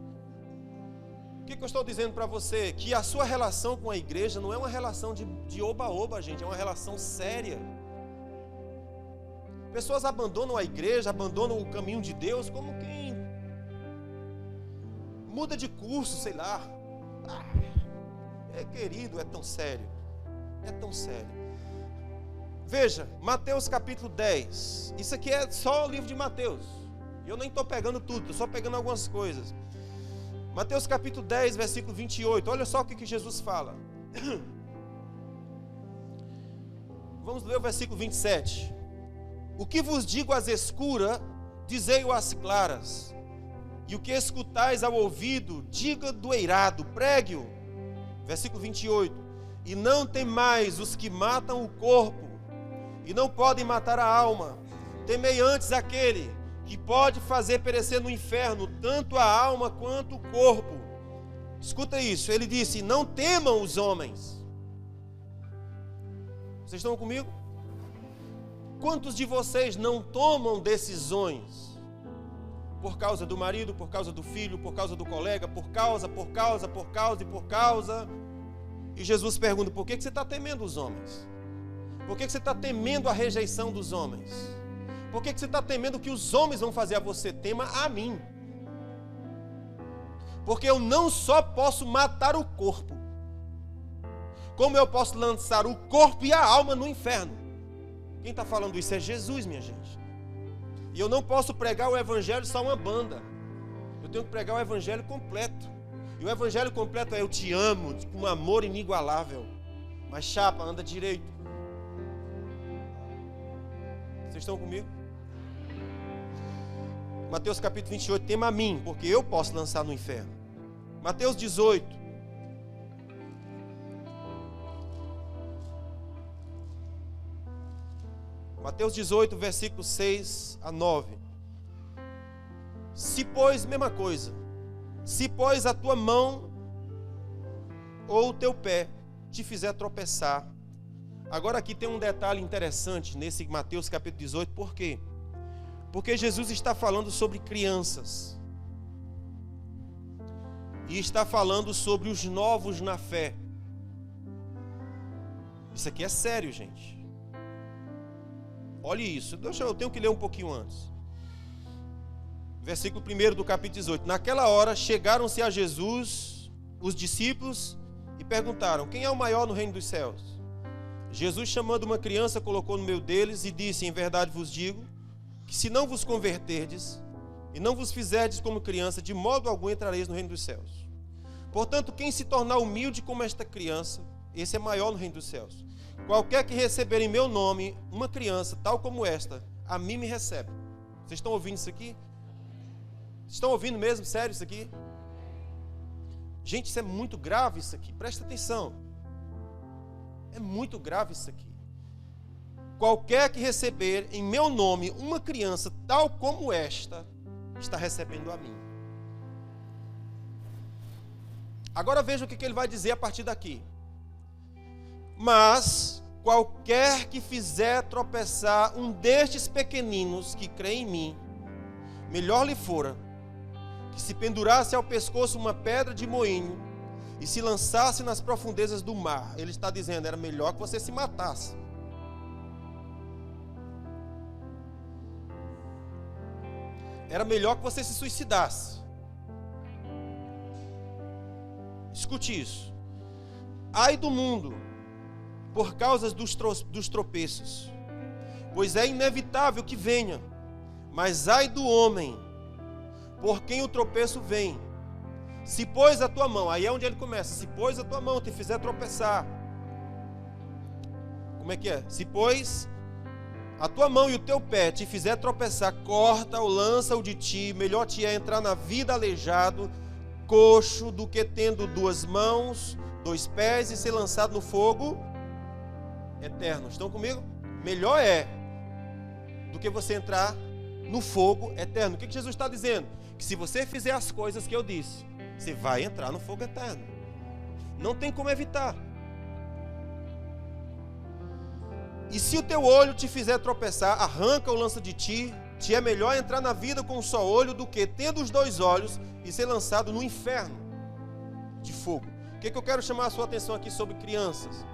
O que eu estou dizendo para você? Que a sua relação com a igreja não é uma relação de oba-oba, gente, é uma relação séria. Pessoas abandonam a igreja, abandonam o caminho de Deus como quem muda de curso, sei lá. Querido, é tão sério. É tão sério. Veja, Mateus capítulo 10. Isso aqui é só o livro de Mateus. Eu nem estou pegando tudo, estou só pegando algumas coisas. Mateus capítulo 10, versículo 28. Olha só o que Jesus fala. Vamos ler o versículo 27. O que vos digo às escuras, dizei-o às claras. E o que escutais ao ouvido, diga do eirado, pregue-o. Versículo 28. E não temais os que matam o corpo, e não podem matar a alma. Temei antes aquele que pode fazer perecer no inferno tanto a alma quanto o corpo. Escuta isso, ele disse: não temam os homens. Vocês estão comigo? Quantos de vocês não tomam decisões por causa do marido, por causa do filho, por causa do colega, por causa, e Jesus pergunta: por que você está temendo os homens? Por que você está temendo a rejeição dos homens? Por que você está temendo o que os homens vão fazer a você? Tema a mim. Porque eu não só posso matar o corpo, como eu posso lançar o corpo e a alma no inferno. Quem está falando isso é Jesus, minha gente. E eu não posso pregar o evangelho só uma banda. Eu tenho que pregar o evangelho completo. E o evangelho completo é: eu te amo, com um amor inigualável. Mas chapa, anda direito. Vocês estão comigo? Mateus capítulo 28, tema a mim, porque eu posso lançar no inferno. Mateus 18. Mateus 18, versículos 6 a 9. Se pois, mesma coisa, se pois a tua mão ou o teu pé te fizer tropeçar. Agora aqui tem um detalhe interessante nesse Mateus capítulo 18, por quê? Porque Jesus está falando sobre crianças. E está falando sobre os novos na fé. Isso aqui é sério, gente. Olhe isso. Eu tenho que ler um pouquinho antes. Versículo 1 do capítulo 18. Naquela hora chegaram-se a Jesus os discípulos e perguntaram: quem é o maior no reino dos céus? Jesus, chamando uma criança, colocou no meio deles e disse: em verdade vos digo, que se não vos converterdes e não vos fizerdes como criança, de modo algum entrareis no reino dos céus. Portanto, quem se tornar humilde como esta criança, esse é maior no reino dos céus. Qualquer que receber em meu nome uma criança tal como esta, a mim me recebe. Vocês estão ouvindo isso aqui? Estão ouvindo mesmo? Sério isso aqui? Gente, isso é muito grave isso aqui. Presta atenção. É muito grave isso aqui. Qualquer que receber em meu nome uma criança tal como esta, está recebendo a mim. Agora veja o que ele vai dizer a partir daqui. Mas qualquer que fizer tropeçar um destes pequeninos que crê em mim, melhor lhe fora que se pendurasse ao pescoço uma pedra de moinho e se lançasse nas profundezas do mar. Ele está dizendo: era melhor que você se matasse. Era melhor que você se suicidasse. Escute isso. Ai do mundo, por causa dos tropeços, pois é inevitável que venha. Mas ai do homem, por quem o tropeço vem. Se pois a tua mão, aí é onde ele começa, se pois a tua mão te fizer tropeçar. Como é que é? Se pois a tua mão e o teu pé te fizer tropeçar, corta ou lança-o de ti. Melhor te é entrar na vida aleijado, coxo, do que tendo duas mãos, dois pés e ser lançado no fogo eterno. Estão comigo? Melhor é do que você entrar no fogo eterno. O que Jesus está dizendo? Que se você fizer as coisas que eu disse, você vai entrar no fogo eterno. Não tem como evitar. E se o teu olho te fizer tropeçar, arranca ou lança de ti. Te é melhor entrar na vida com um só olho do que, tendo os dois olhos, e ser lançado no inferno de fogo. O que eu quero chamar a sua atenção aqui sobre crianças?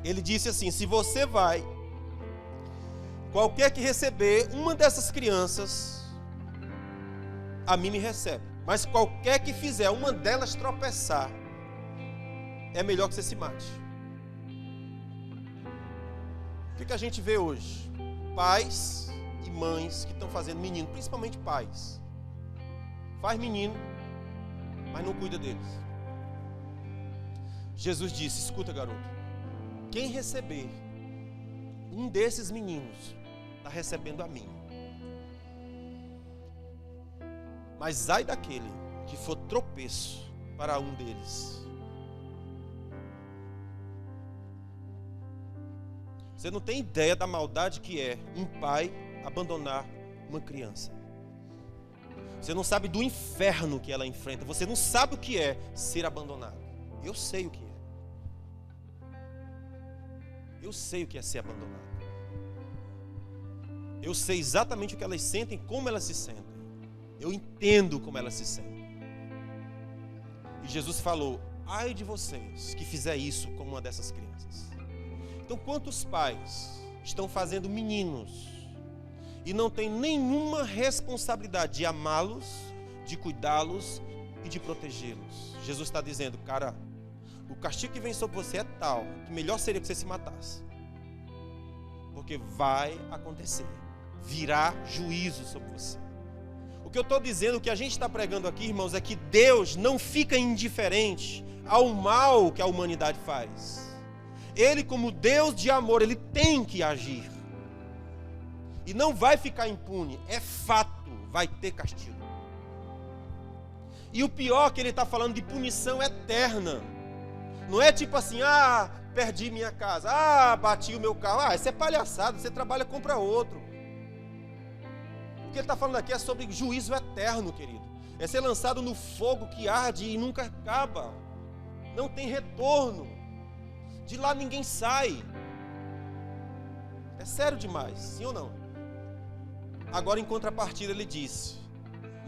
Ele disse assim: se você vai, qualquer que receber uma dessas crianças, a mim me recebe. Mas qualquer que fizer uma delas tropeçar, é melhor que você se mate. O que a gente vê hoje? Pais e mães que estão fazendo menino, principalmente pais. Faz menino, mas não cuida deles. Jesus disse: escuta, garoto, quem receber um desses meninos, está recebendo a mim. Mas ai daquele que for tropeço para um deles. Você não tem ideia da maldade que é um pai abandonar uma criança. Você não sabe do inferno que ela enfrenta. Você não sabe o que é ser abandonado. Eu sei o que é. Eu sei o que é ser abandonado. Eu sei exatamente o que elas sentem, como elas se sentem. Eu entendo como elas se sentem. E Jesus falou: ai de vocês que fizer isso com uma dessas crianças. Então, quantos pais estão fazendo meninos e não têm nenhuma responsabilidade de amá-los, de cuidá-los e de protegê-los? Jesus está dizendo: cara, o castigo que vem sobre você é tal que melhor seria que você se matasse. Porque vai acontecer. Virá juízo sobre você. O O que eu estou dizendo, o que a gente está pregando aqui, irmãos, é que Deus não fica indiferente ao mal que a humanidade faz. Ele, como Deus de amor, ele tem que agir. E não vai ficar impune, é fato, vai ter castigo. E o pior é que ele está falando de punição eterna. Não é tipo assim, perdi minha casa, bati o meu carro. Isso é palhaçada, você trabalha, compra outro. O que ele está falando aqui é sobre juízo eterno, querido. É ser lançado no fogo que arde e nunca acaba. Não tem retorno. De lá ninguém sai. É sério demais, sim ou não? Agora, em contrapartida, ele disse: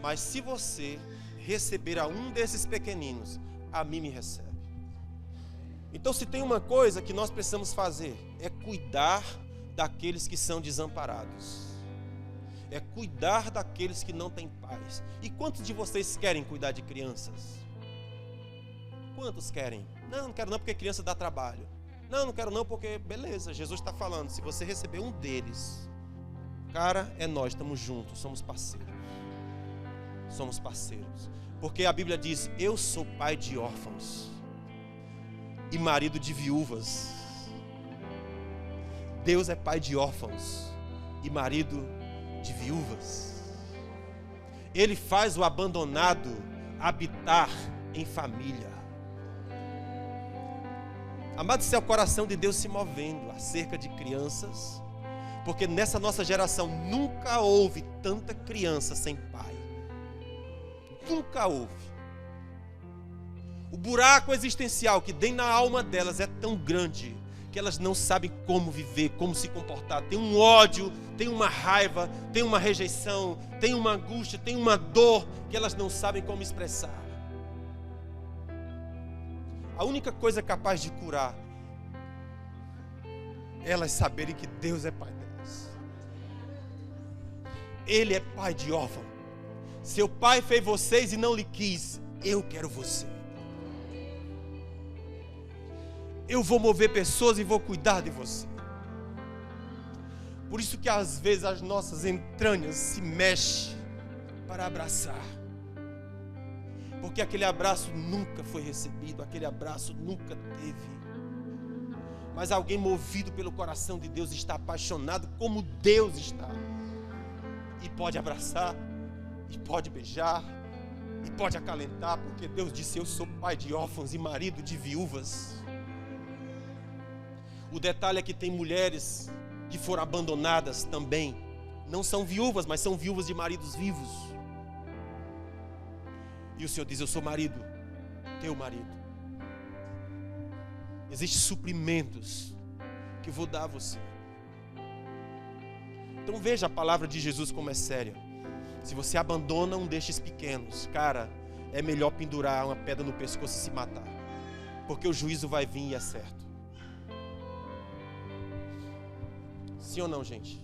mas se você receber a um desses pequeninos, a mim me recebe. Então, se tem uma coisa que nós precisamos fazer, é cuidar daqueles que são desamparados. É cuidar daqueles que não têm paz. E quantos de vocês querem cuidar de crianças? Quantos querem? Não quero não porque criança dá trabalho. Não quero não porque, beleza, Jesus está falando, se você receber um deles, cara, é nós, estamos juntos, somos parceiros. Somos parceiros. Porque a Bíblia diz, eu sou pai de órfãos e marido de viúvas. Deus é pai de órfãos e marido de viúvas. Ele faz o abandonado habitar em família. Amado, esse é o coração de Deus se movendo acerca de crianças, porque nessa nossa geração nunca houve tanta criança sem pai. Nunca houve. O buraco existencial que tem na alma delas é tão grande que elas não sabem como viver, como se comportar. Tem um ódio, tem uma raiva, tem uma rejeição, tem uma angústia, tem uma dor que elas não sabem como expressar. A única coisa capaz de curar elas saberem que Deus é pai delas. Ele é pai de órfão. Seu pai fez vocês e não lhe quis. Eu quero você. Eu vou mover pessoas e vou cuidar de você. Por isso que às vezes as nossas entranhas se mexem para abraçar. Porque aquele abraço nunca foi recebido, aquele abraço nunca teve. Mas alguém movido pelo coração de Deus está apaixonado como Deus está. E pode abraçar, e pode beijar, e pode acalentar, porque Deus disse, eu sou pai de órfãos e marido de viúvas. O detalhe é que tem mulheres que foram abandonadas também. Não são viúvas, mas são viúvas de maridos vivos. E o Senhor diz, eu sou marido, teu marido. Existem suprimentos que eu vou dar a você. Então veja a palavra de Jesus como é séria. Se você abandona um destes pequenos, cara, é melhor pendurar uma pedra no pescoço e se matar. Porque o juízo vai vir e é certo. Sim ou não, gente?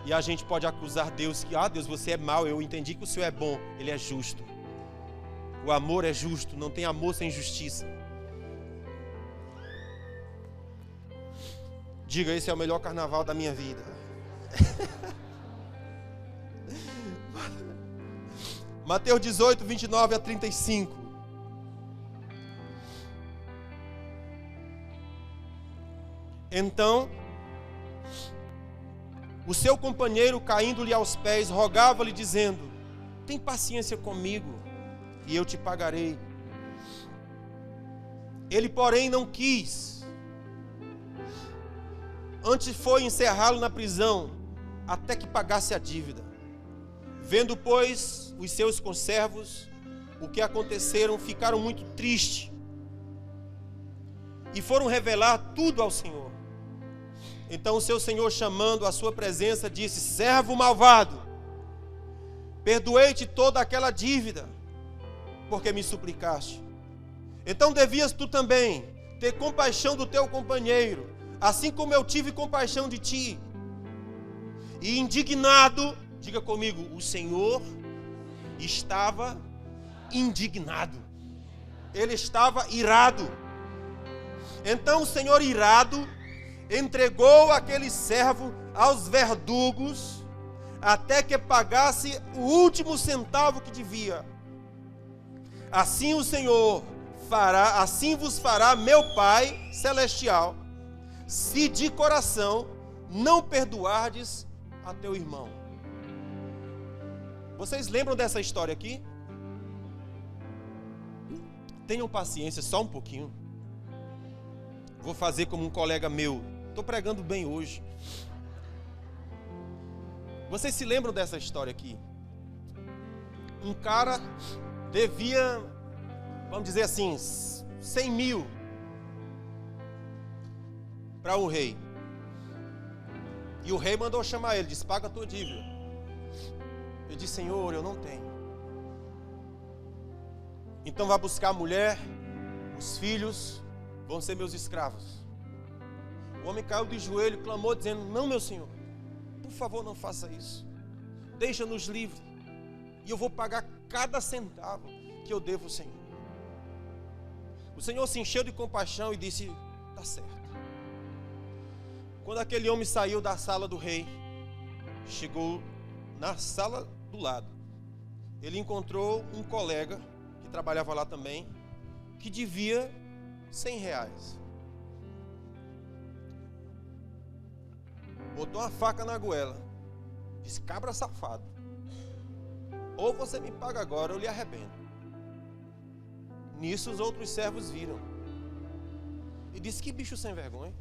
E a gente pode acusar Deus que, Deus, você é mau, eu entendi que o Senhor é bom. Ele é justo. O amor é justo, não tem amor sem justiça. Diga, esse é o melhor carnaval da minha vida. Mateus 18, 29 a 35. Então, o seu companheiro, caindo-lhe aos pés, rogava-lhe, dizendo, tem paciência comigo, e eu te pagarei. Ele, porém, não quis. Antes foi encerrá-lo na prisão, até que pagasse a dívida. Vendo, pois, os seus conservos, o que aconteceram, ficaram muito tristes, e foram revelar tudo ao Senhor. Então o seu senhor, chamando à sua presença, disse, servo malvado, perdoei-te toda aquela dívida, porque me suplicaste. Então devias tu também ter compaixão do teu companheiro, assim como eu tive compaixão de ti. E indignado, diga comigo, o Senhor estava indignado. Ele estava irado. Então o Senhor, irado, entregou aquele servo aos verdugos, até que pagasse o último centavo que devia. Assim o Senhor fará, assim vos fará meu Pai celestial, se de coração não perdoardes a teu irmão. Vocês lembram dessa história aqui? Tenham paciência só um pouquinho. Vou fazer como um colega meu. Estou pregando bem hoje. Vocês se lembram dessa história aqui? Um cara devia, vamos dizer assim, 100 mil para um rei. E o rei mandou chamar ele, disse: paga a tua dívida. Ele disse: Senhor, eu não tenho. Então vá buscar a mulher, os filhos, vão ser meus escravos. O homem caiu de joelho, clamou dizendo: não, meu senhor, por favor, não faça isso. Deixa-nos livres e eu vou pagar cada centavo que eu devo ao Senhor. O Senhor se encheu de compaixão e disse: está certo. Quando aquele homem saiu da sala do rei, chegou na sala do lado, ele encontrou um colega que trabalhava lá também, que devia 100 reais. Botou uma faca na goela, disse: cabra safado, ou você me paga agora, eu lhe arrebento. Nisso os outros servos viram e disse: que bicho sem vergonha,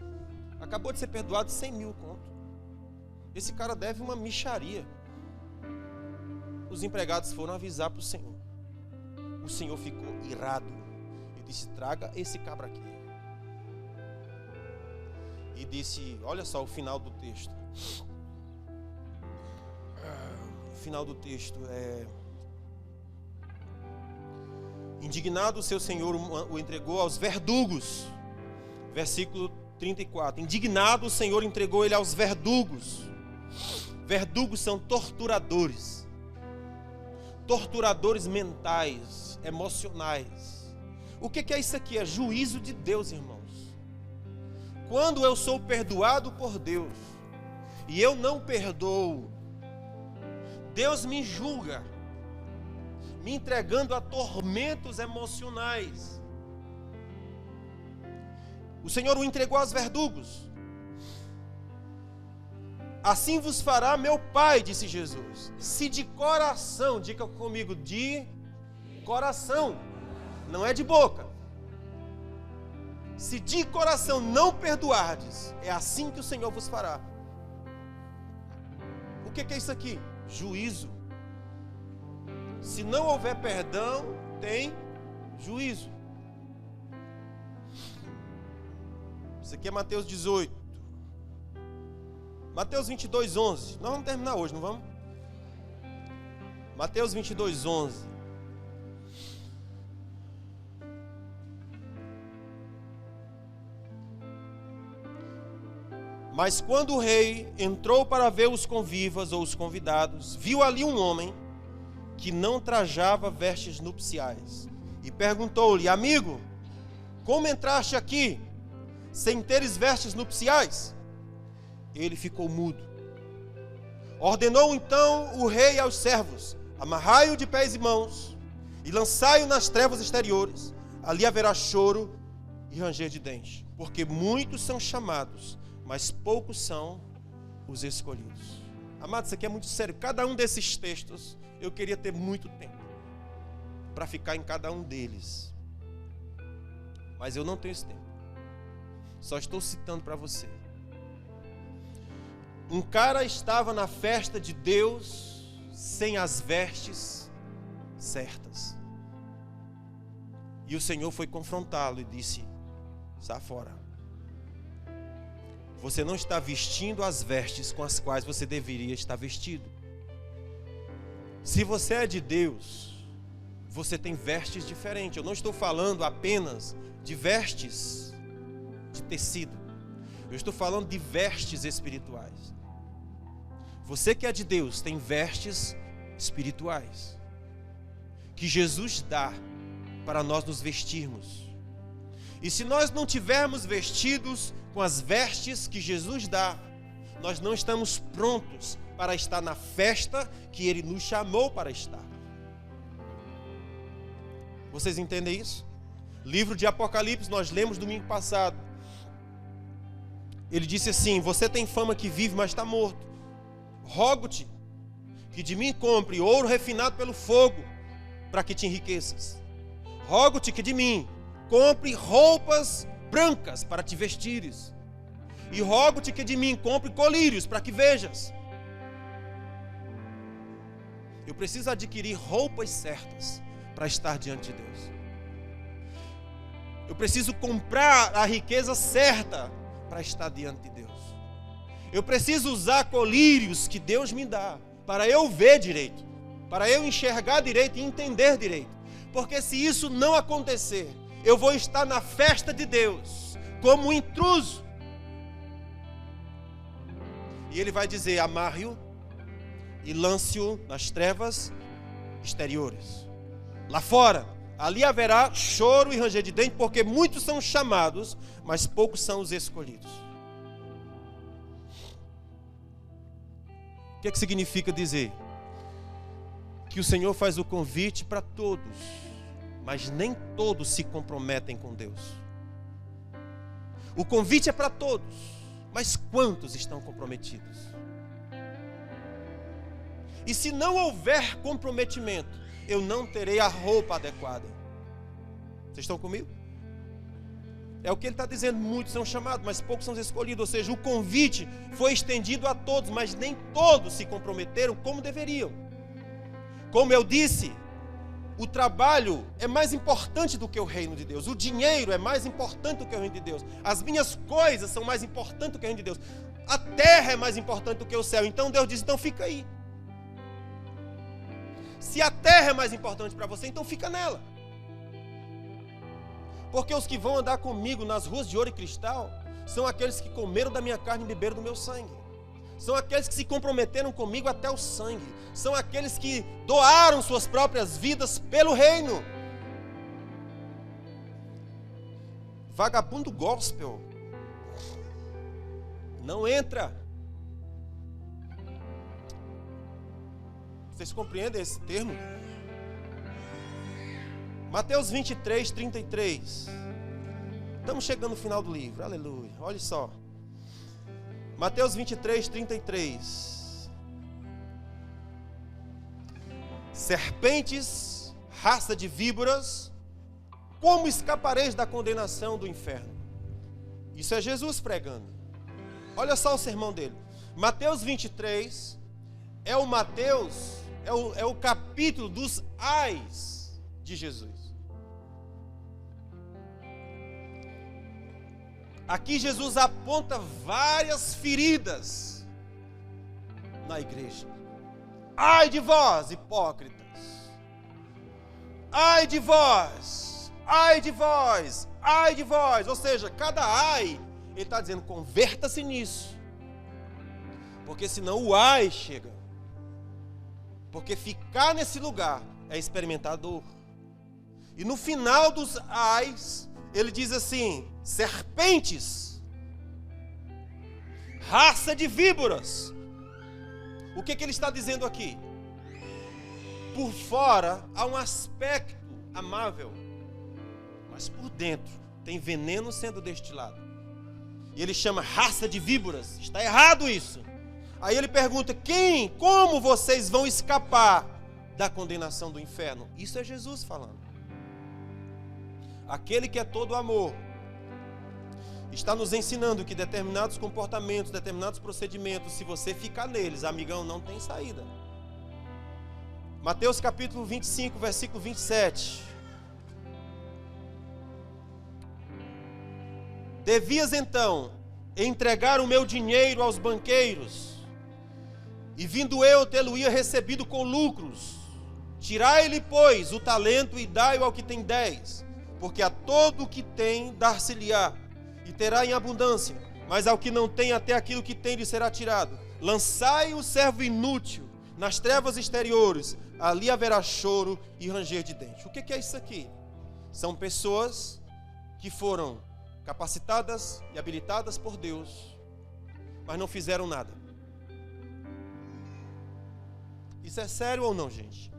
acabou de ser perdoado 100 mil conto, esse cara deve uma mixaria. Os empregados foram avisar para o Senhor. O Senhor ficou irado e disse: traga esse cabra aqui. E disse, olha só o final do texto. O final do texto é: indignado o seu senhor o entregou aos verdugos. Versículo 34. Indignado o Senhor entregou ele aos verdugos. Verdugos são torturadores. Torturadores mentais, emocionais. O que é isso aqui? É juízo de Deus, irmãos. Quando eu sou perdoado por Deus e eu não perdoo, Deus me julga, me entregando a tormentos emocionais. O Senhor o entregou aos verdugos. Assim vos fará meu Pai, disse Jesus, se de coração, diga comigo, de coração, não é de boca. Se de coração não perdoardes, é assim que o Senhor vos fará. O que é isso aqui? Juízo. Se não houver perdão, tem juízo. Isso aqui é Mateus 18. Mateus 22, 11. Nós vamos terminar hoje, não vamos? Mateus 22, 11. Mas quando o rei entrou para ver os convivas ou os convidados, viu ali um homem que não trajava vestes nupciais e perguntou-lhe: amigo, como entraste aqui sem teres vestes nupciais? Ele ficou mudo. Ordenou então o rei aos servos: amarrai-o de pés e mãos e lançai-o nas trevas exteriores. Ali haverá choro e ranger de dentes, porque muitos são chamados, mas poucos são os escolhidos. Amados, isso aqui é muito sério. Cada um desses textos, eu queria ter muito tempo para ficar em cada um deles. Mas eu não tenho esse tempo. Só estou citando para você. Um cara estava na festa de Deus sem as vestes certas. E o Senhor foi confrontá-lo e disse: sai fora. Você não está vestindo as vestes com as quais você deveria estar vestido. Se você é de Deus, você tem vestes diferentes. Eu não estou falando apenas de vestes de tecido. Eu estou falando de vestes espirituais. Você que é de Deus tem vestes espirituais que Jesus dá para nós nos vestirmos. E se nós não tivermos vestidos com as vestes que Jesus dá, nós não estamos prontos para estar na festa que Ele nos chamou para estar. Vocês entendem isso? Livro de Apocalipse, nós lemos domingo passado. Ele disse assim: você tem fama que vive, mas está morto. Rogo-te que de mim compre ouro refinado pelo fogo, para que te enriqueças. Rogo-te que de mim compre roupas brancas para te vestires. E rogo-te que de mim compre colírios para que vejas. Eu preciso adquirir roupas certas para estar diante de Deus. Eu preciso comprar a riqueza certa para estar diante de Deus. Eu preciso usar colírios que Deus me dá para eu ver direito, para eu enxergar direito e entender direito. Porque se isso não acontecer, eu vou estar na festa de Deus como um intruso. E Ele vai dizer: amarre-o e lance-o nas trevas exteriores. Lá fora, ali haverá choro e ranger de dente, porque muitos são chamados, mas poucos são os escolhidos. O que é que significa dizer? Que o Senhor faz o convite para todos, mas nem todos se comprometem com Deus. O convite é para todos, mas quantos estão comprometidos? E se não houver comprometimento, eu não terei a roupa adequada. Vocês estão comigo? É o que ele está dizendo: muitos são chamados, mas poucos são escolhidos. Ou seja, o convite foi estendido a todos, mas nem todos se comprometeram como deveriam. Como eu disse, o trabalho é mais importante do que o reino de Deus. O dinheiro é mais importante do que o reino de Deus. As minhas coisas são mais importantes do que o reino de Deus. A terra é mais importante do que o céu. Então Deus diz: então fica aí. Se a terra é mais importante para você, então fica nela. Porque os que vão andar comigo nas ruas de ouro e cristal são aqueles que comeram da minha carne e beberam do meu sangue. São aqueles que se comprometeram comigo até o sangue. São aqueles que doaram suas próprias vidas pelo reino. Vagabundo gospel não entra. Vocês compreendem esse termo? Mateus 23, 33. Estamos chegando no final do livro, aleluia. Olha só. Mateus 23, 33. Serpentes, raça de víboras, como escapareis da condenação do inferno? Isso é Jesus pregando. Olha só o sermão dele. Mateus 23 é o Mateus, é o capítulo dos ais de Jesus. Aqui Jesus aponta várias feridas na igreja. Ai de vós, hipócritas! Ai de vós! Ai de vós! Ai de vós! Ou seja, cada ai, ele está dizendo: converta-se nisso. Porque senão o ai chega. Porque ficar nesse lugar é experimentar dor. E no final dos ais, ele diz assim: serpentes, raça de víboras. O que ele está dizendo aqui? Por fora há um aspecto amável, mas por dentro tem veneno sendo destilado. E ele chama raça de víboras. Está errado isso. Aí ele pergunta: como vocês vão escapar da condenação do inferno? Isso é Jesus falando. Aquele que é todo amor está nos ensinando que determinados comportamentos, determinados procedimentos, se você ficar neles, amigão, não tem saída. Mateus capítulo 25, versículo 27. Devias então entregar o meu dinheiro aos banqueiros, e vindo eu tê-lo-ia recebido com lucros. Tirai-lhe, pois, o talento e dai-o ao que tem 10, porque a todo o que tem dar-se-lhe-á, e terá em abundância, mas ao que não tem, até aquilo que tem lhe será tirado. Lançai o servo inútil nas trevas exteriores, ali haverá choro e ranger de dentes. O que é isso aqui? São pessoas que foram capacitadas e habilitadas por Deus, mas não fizeram nada. Isso é sério ou não, gente?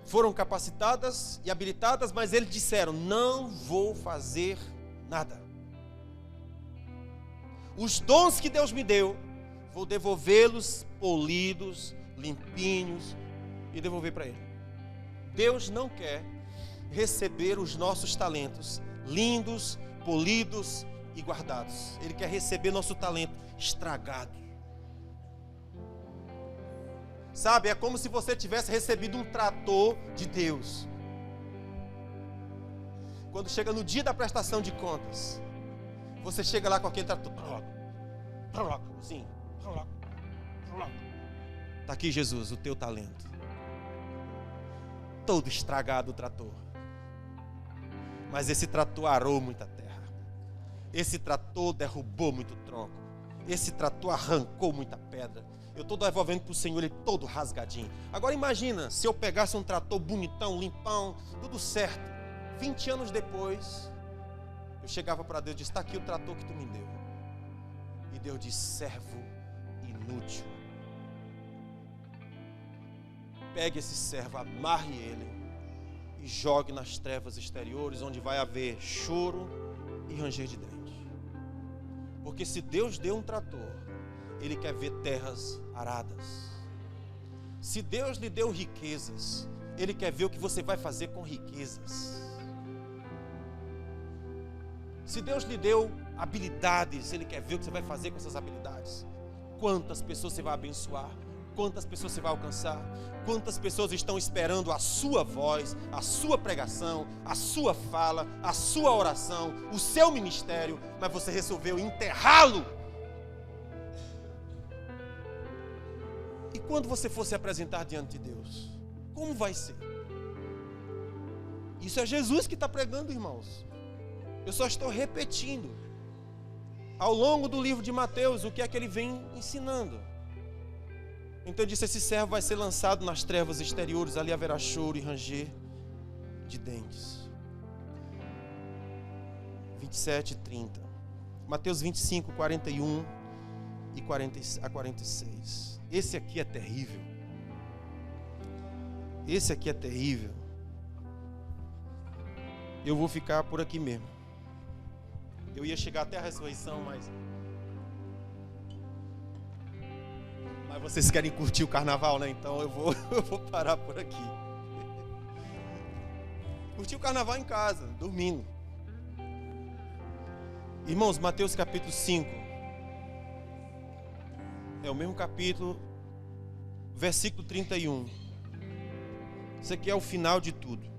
Foram capacitadas e habilitadas, mas eles disseram: não vou fazer nada. Os dons que Deus me deu, vou devolvê-los polidos, limpinhos, e devolver para Ele. Deus não quer receber os nossos talentos lindos, polidos e guardados. Ele quer receber nosso talento estragado. Sabe, é como se você tivesse recebido um trator de Deus. Quando chega no dia da prestação de contas, você chega lá com aquele trator. Sim. Está aqui, Jesus, o teu talento. Todo estragado o trator. Mas esse trator arou muita terra. Esse trator derrubou muito tronco. Esse trator arrancou muita pedra. Eu estou devolvendo para o Senhor ele todo rasgadinho. Agora imagina se eu pegasse um trator bonitão, limpão, tudo certo. 20 anos depois, eu chegava para Deus e disse: está aqui o trator que tu me deu. E Deus disse: servo inútil. Pegue esse servo, amarre ele e jogue nas trevas exteriores, onde vai haver choro e ranger de dente. Porque se Deus deu um trator, Ele quer ver terras aradas. Se Deus lhe deu riquezas, Ele quer ver o que você vai fazer com riquezas. Se Deus lhe deu habilidades, Ele quer ver o que você vai fazer com essas habilidades. Quantas pessoas você vai abençoar? Quantas pessoas você vai alcançar? Quantas pessoas estão esperando a sua voz, a sua pregação, a sua fala, a sua oração, o seu ministério, mas você resolveu enterrá-lo? E quando você for se apresentar diante de Deus, como vai ser? Isso é Jesus que está pregando, irmãos. Eu só estou repetindo ao longo do livro de Mateus o que é que ele vem ensinando. Então ele disse: esse servo vai ser lançado nas trevas exteriores, ali haverá choro e ranger de dentes. 27 e 30. Mateus 25, 41 e 46. Esse aqui é terrível. Esse aqui é terrível. Eu vou ficar por aqui mesmo. Eu ia chegar até a ressurreição, mas vocês querem curtir o carnaval, né? Então eu vou parar por aqui. Curtir o carnaval em casa, dormindo. Irmãos, Mateus capítulo 5. É o mesmo capítulo, versículo 31. Isso aqui é o final de tudo.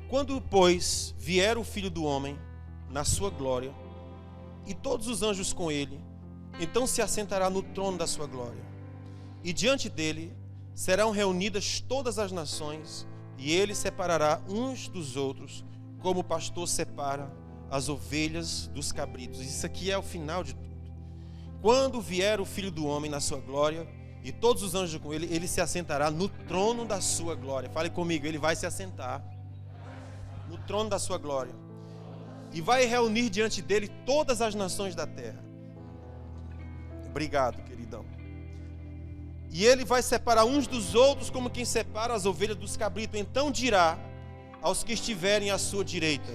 Quando, pois, vier o Filho do Homem na sua glória, e todos os anjos com ele, então se assentará no trono da sua glória. E diante dele serão reunidas todas as nações, e ele separará uns dos outros, como o pastor separa as ovelhas dos cabritos. Isso aqui é o final de tudo. Quando vier o Filho do Homem na sua glória, e todos os anjos com ele, ele se assentará no trono da sua glória. Fale comigo, ele vai se assentar no trono da sua glória. E vai reunir diante dele todas as nações da terra. Obrigado, queridão. E ele vai separar uns dos outros, como quem separa as ovelhas dos cabritos. Então dirá aos que estiverem à sua direita: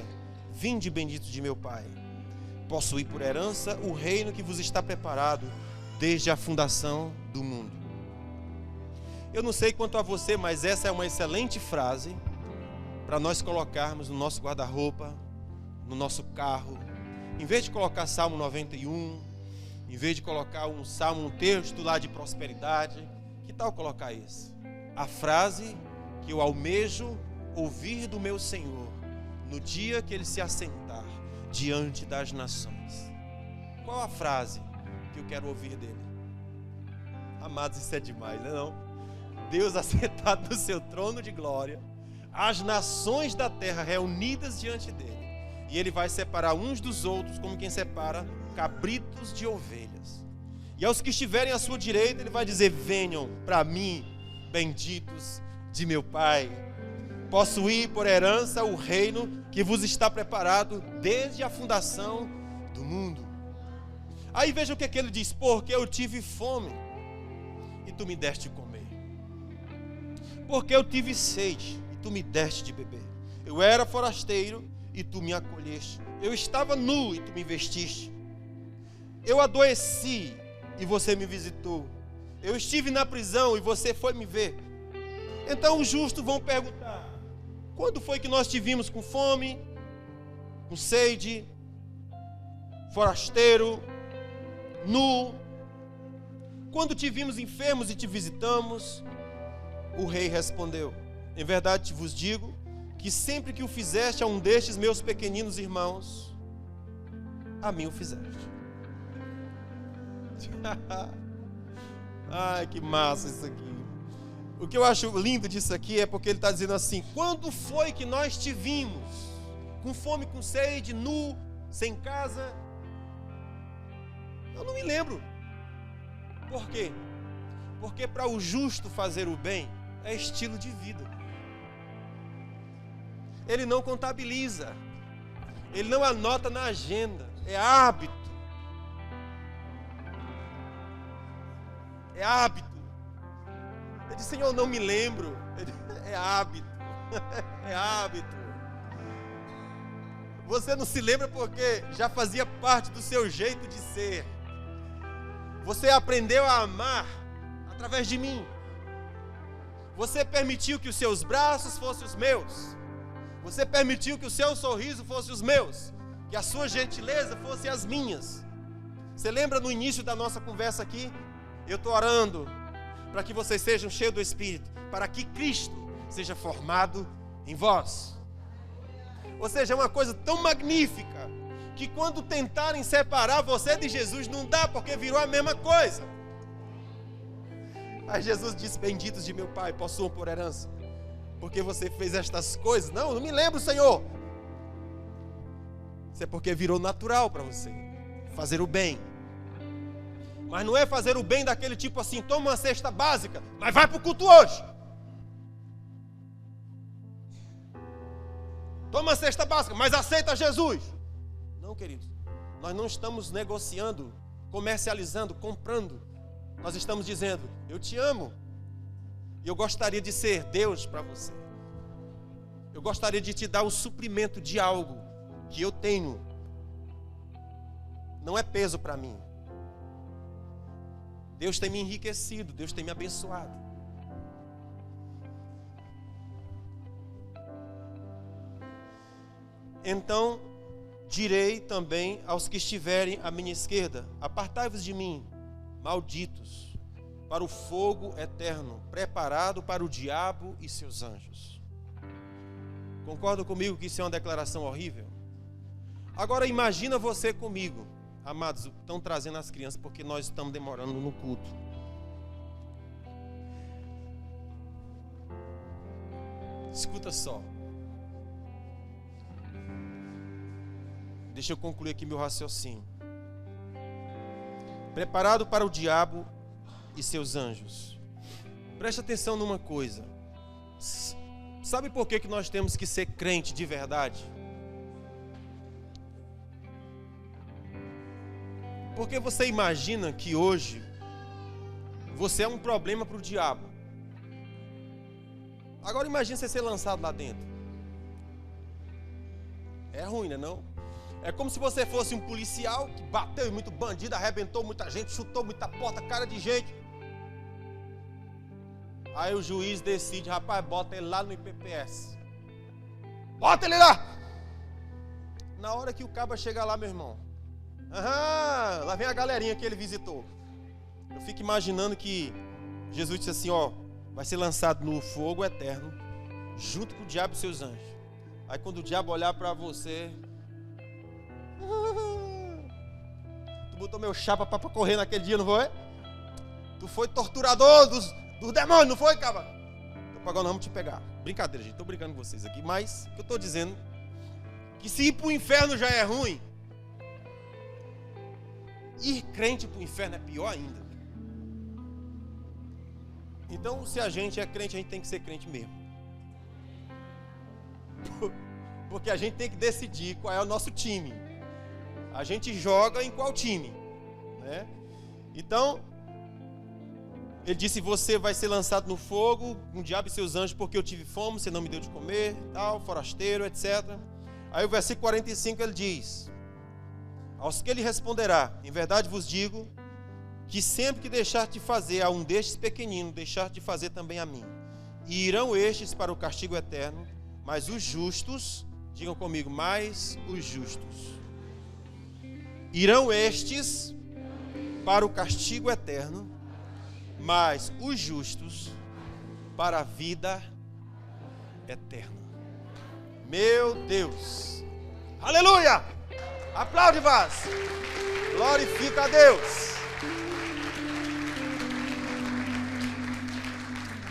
vinde, benditos de meu Pai, possuí por herança o reino que vos está preparado desde a fundação do mundo. Eu não sei quanto a você, mas essa é uma excelente frase para nós colocarmos no nosso guarda-roupa, no nosso carro. Em vez de colocar Salmo 91, em vez de colocar um salmo, um texto lá de prosperidade, que tal colocar esse? A frase que eu almejo ouvir do meu Senhor no dia que ele se assentar diante das nações. Qual a frase que eu quero ouvir dele? Amados, isso é demais, não é não? Deus assentado no seu trono de glória, as nações da terra reunidas diante dele, e ele vai separar uns dos outros, como quem separa cabritos de ovelhas. E aos que estiverem à sua direita, ele vai dizer: venham para mim, benditos de meu Pai, possuí por herança o reino que vos está preparado desde a fundação do mundo. Aí veja o que ele diz: porque eu tive fome e tu me deste de comer. Porque eu tive sede e tu me deste de beber. Eu era forasteiro e tu me acolheste. Eu estava nu e tu me vestiste. Eu adoeci e você me visitou. Eu estive na prisão e você foi me ver. Então os justos vão perguntar: quando foi que nós te vimos com fome, com sede, forasteiro, nu? Quando te vimos enfermos e te visitamos? O rei respondeu: em verdade vos digo que sempre que o fizeste a um destes meus pequeninos irmãos, a mim o fizeste. Ai, que massa isso aqui. O que eu acho lindo disso aqui é porque ele está dizendo assim: quando foi que nós te vimos com fome, com sede, nu, sem casa? Eu não me lembro. Por quê? Porque para o justo fazer o bem é estilo de vida. Ele não contabiliza, ele não anota na agenda, é hábito. É hábito. Ele diz: Senhor, não me lembro. É hábito. É hábito. Você não se lembra porque já fazia parte do seu jeito de ser. Você aprendeu a amar através de mim. Você permitiu que os seus braços fossem os meus. Você permitiu que o seu sorriso fosse os meus. Que a sua gentileza fosse as minhas. Você lembra no início da nossa conversa aqui? Eu estou orando para que vocês sejam cheios do Espírito, para que Cristo seja formado em vós. Ou seja, é uma coisa tão magnífica que quando tentarem separar você de Jesus, não dá, porque virou a mesma coisa. Aí Jesus disse: benditos de meu Pai, possuam por herança, porque você fez estas coisas. Não me lembro, Senhor. Isso é porque virou natural para você fazer o bem. Mas não é fazer o bem daquele tipo assim: toma uma cesta básica, mas vai para o culto hoje. Toma uma cesta básica, mas aceita Jesus. Não, queridos. Nós não estamos negociando, comercializando, comprando. Nós estamos dizendo: eu te amo. E eu gostaria de ser Deus para você. Eu gostaria de te dar o suprimento de algo que eu tenho. Não é peso para mim. Deus tem me enriquecido, Deus tem me abençoado. Então direi também aos que estiverem à minha esquerda: apartai-vos de mim, malditos, para o fogo eterno, preparado para o diabo e seus anjos. Concordam comigo que isso é uma declaração horrível? Agora imagina você comigo. Amados, estão trazendo as crianças porque nós estamos demorando no culto. Escuta só. Deixa eu concluir aqui meu raciocínio. Preparado para o diabo e seus anjos. Preste atenção numa coisa. Sabe por que nós temos que ser crente de verdade? Porque você imagina que hoje você é um problema para o diabo. Agora imagine você ser lançado lá dentro. É ruim, né não? É como se você fosse um policial que bateu em muito bandido, arrebentou muita gente, chutou muita porta, cara de gente. Aí o juiz decide: rapaz, bota ele lá no IPPS. Bota ele lá! Na hora que o caba chega lá, meu irmão, lá vem a galerinha que ele visitou. Eu fico imaginando que Jesus disse assim: ó, vai ser lançado no fogo eterno, junto com o diabo e seus anjos. Aí quando o diabo olhar para você: tu botou meu chapa para correr naquele dia, não foi? Tu foi torturador dos demônios, não foi, cara? Então agora nós vamos te pegar. Brincadeira, gente, tô brincando com vocês aqui. Mas o que eu tô dizendo, que se ir pro inferno já é ruim, ir crente pro inferno é pior ainda. Então, se a gente é crente, a gente tem que ser crente mesmo. Porque a gente tem que decidir qual é o nosso time. A gente joga em qual time? né? Então, ele disse, você vai ser lançado no fogo, um diabo e seus anjos, porque eu tive fome, você não me deu de comer, tal, forasteiro, etc. Aí o versículo 45 ele diz, aos que ele responderá, em verdade vos digo, que sempre que deixar de fazer a um destes pequeninos, deixar de fazer também a mim. E irão estes para o castigo eterno, mas os justos, digam comigo, mas os justos. Irão estes para o castigo eterno, mas os justos para a vida eterna. Meu Deus! Aleluia! Aplaude, Vaz! Glorifica a Deus!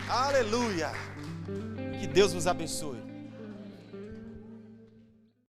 Aleluia! Que Deus vos abençoe.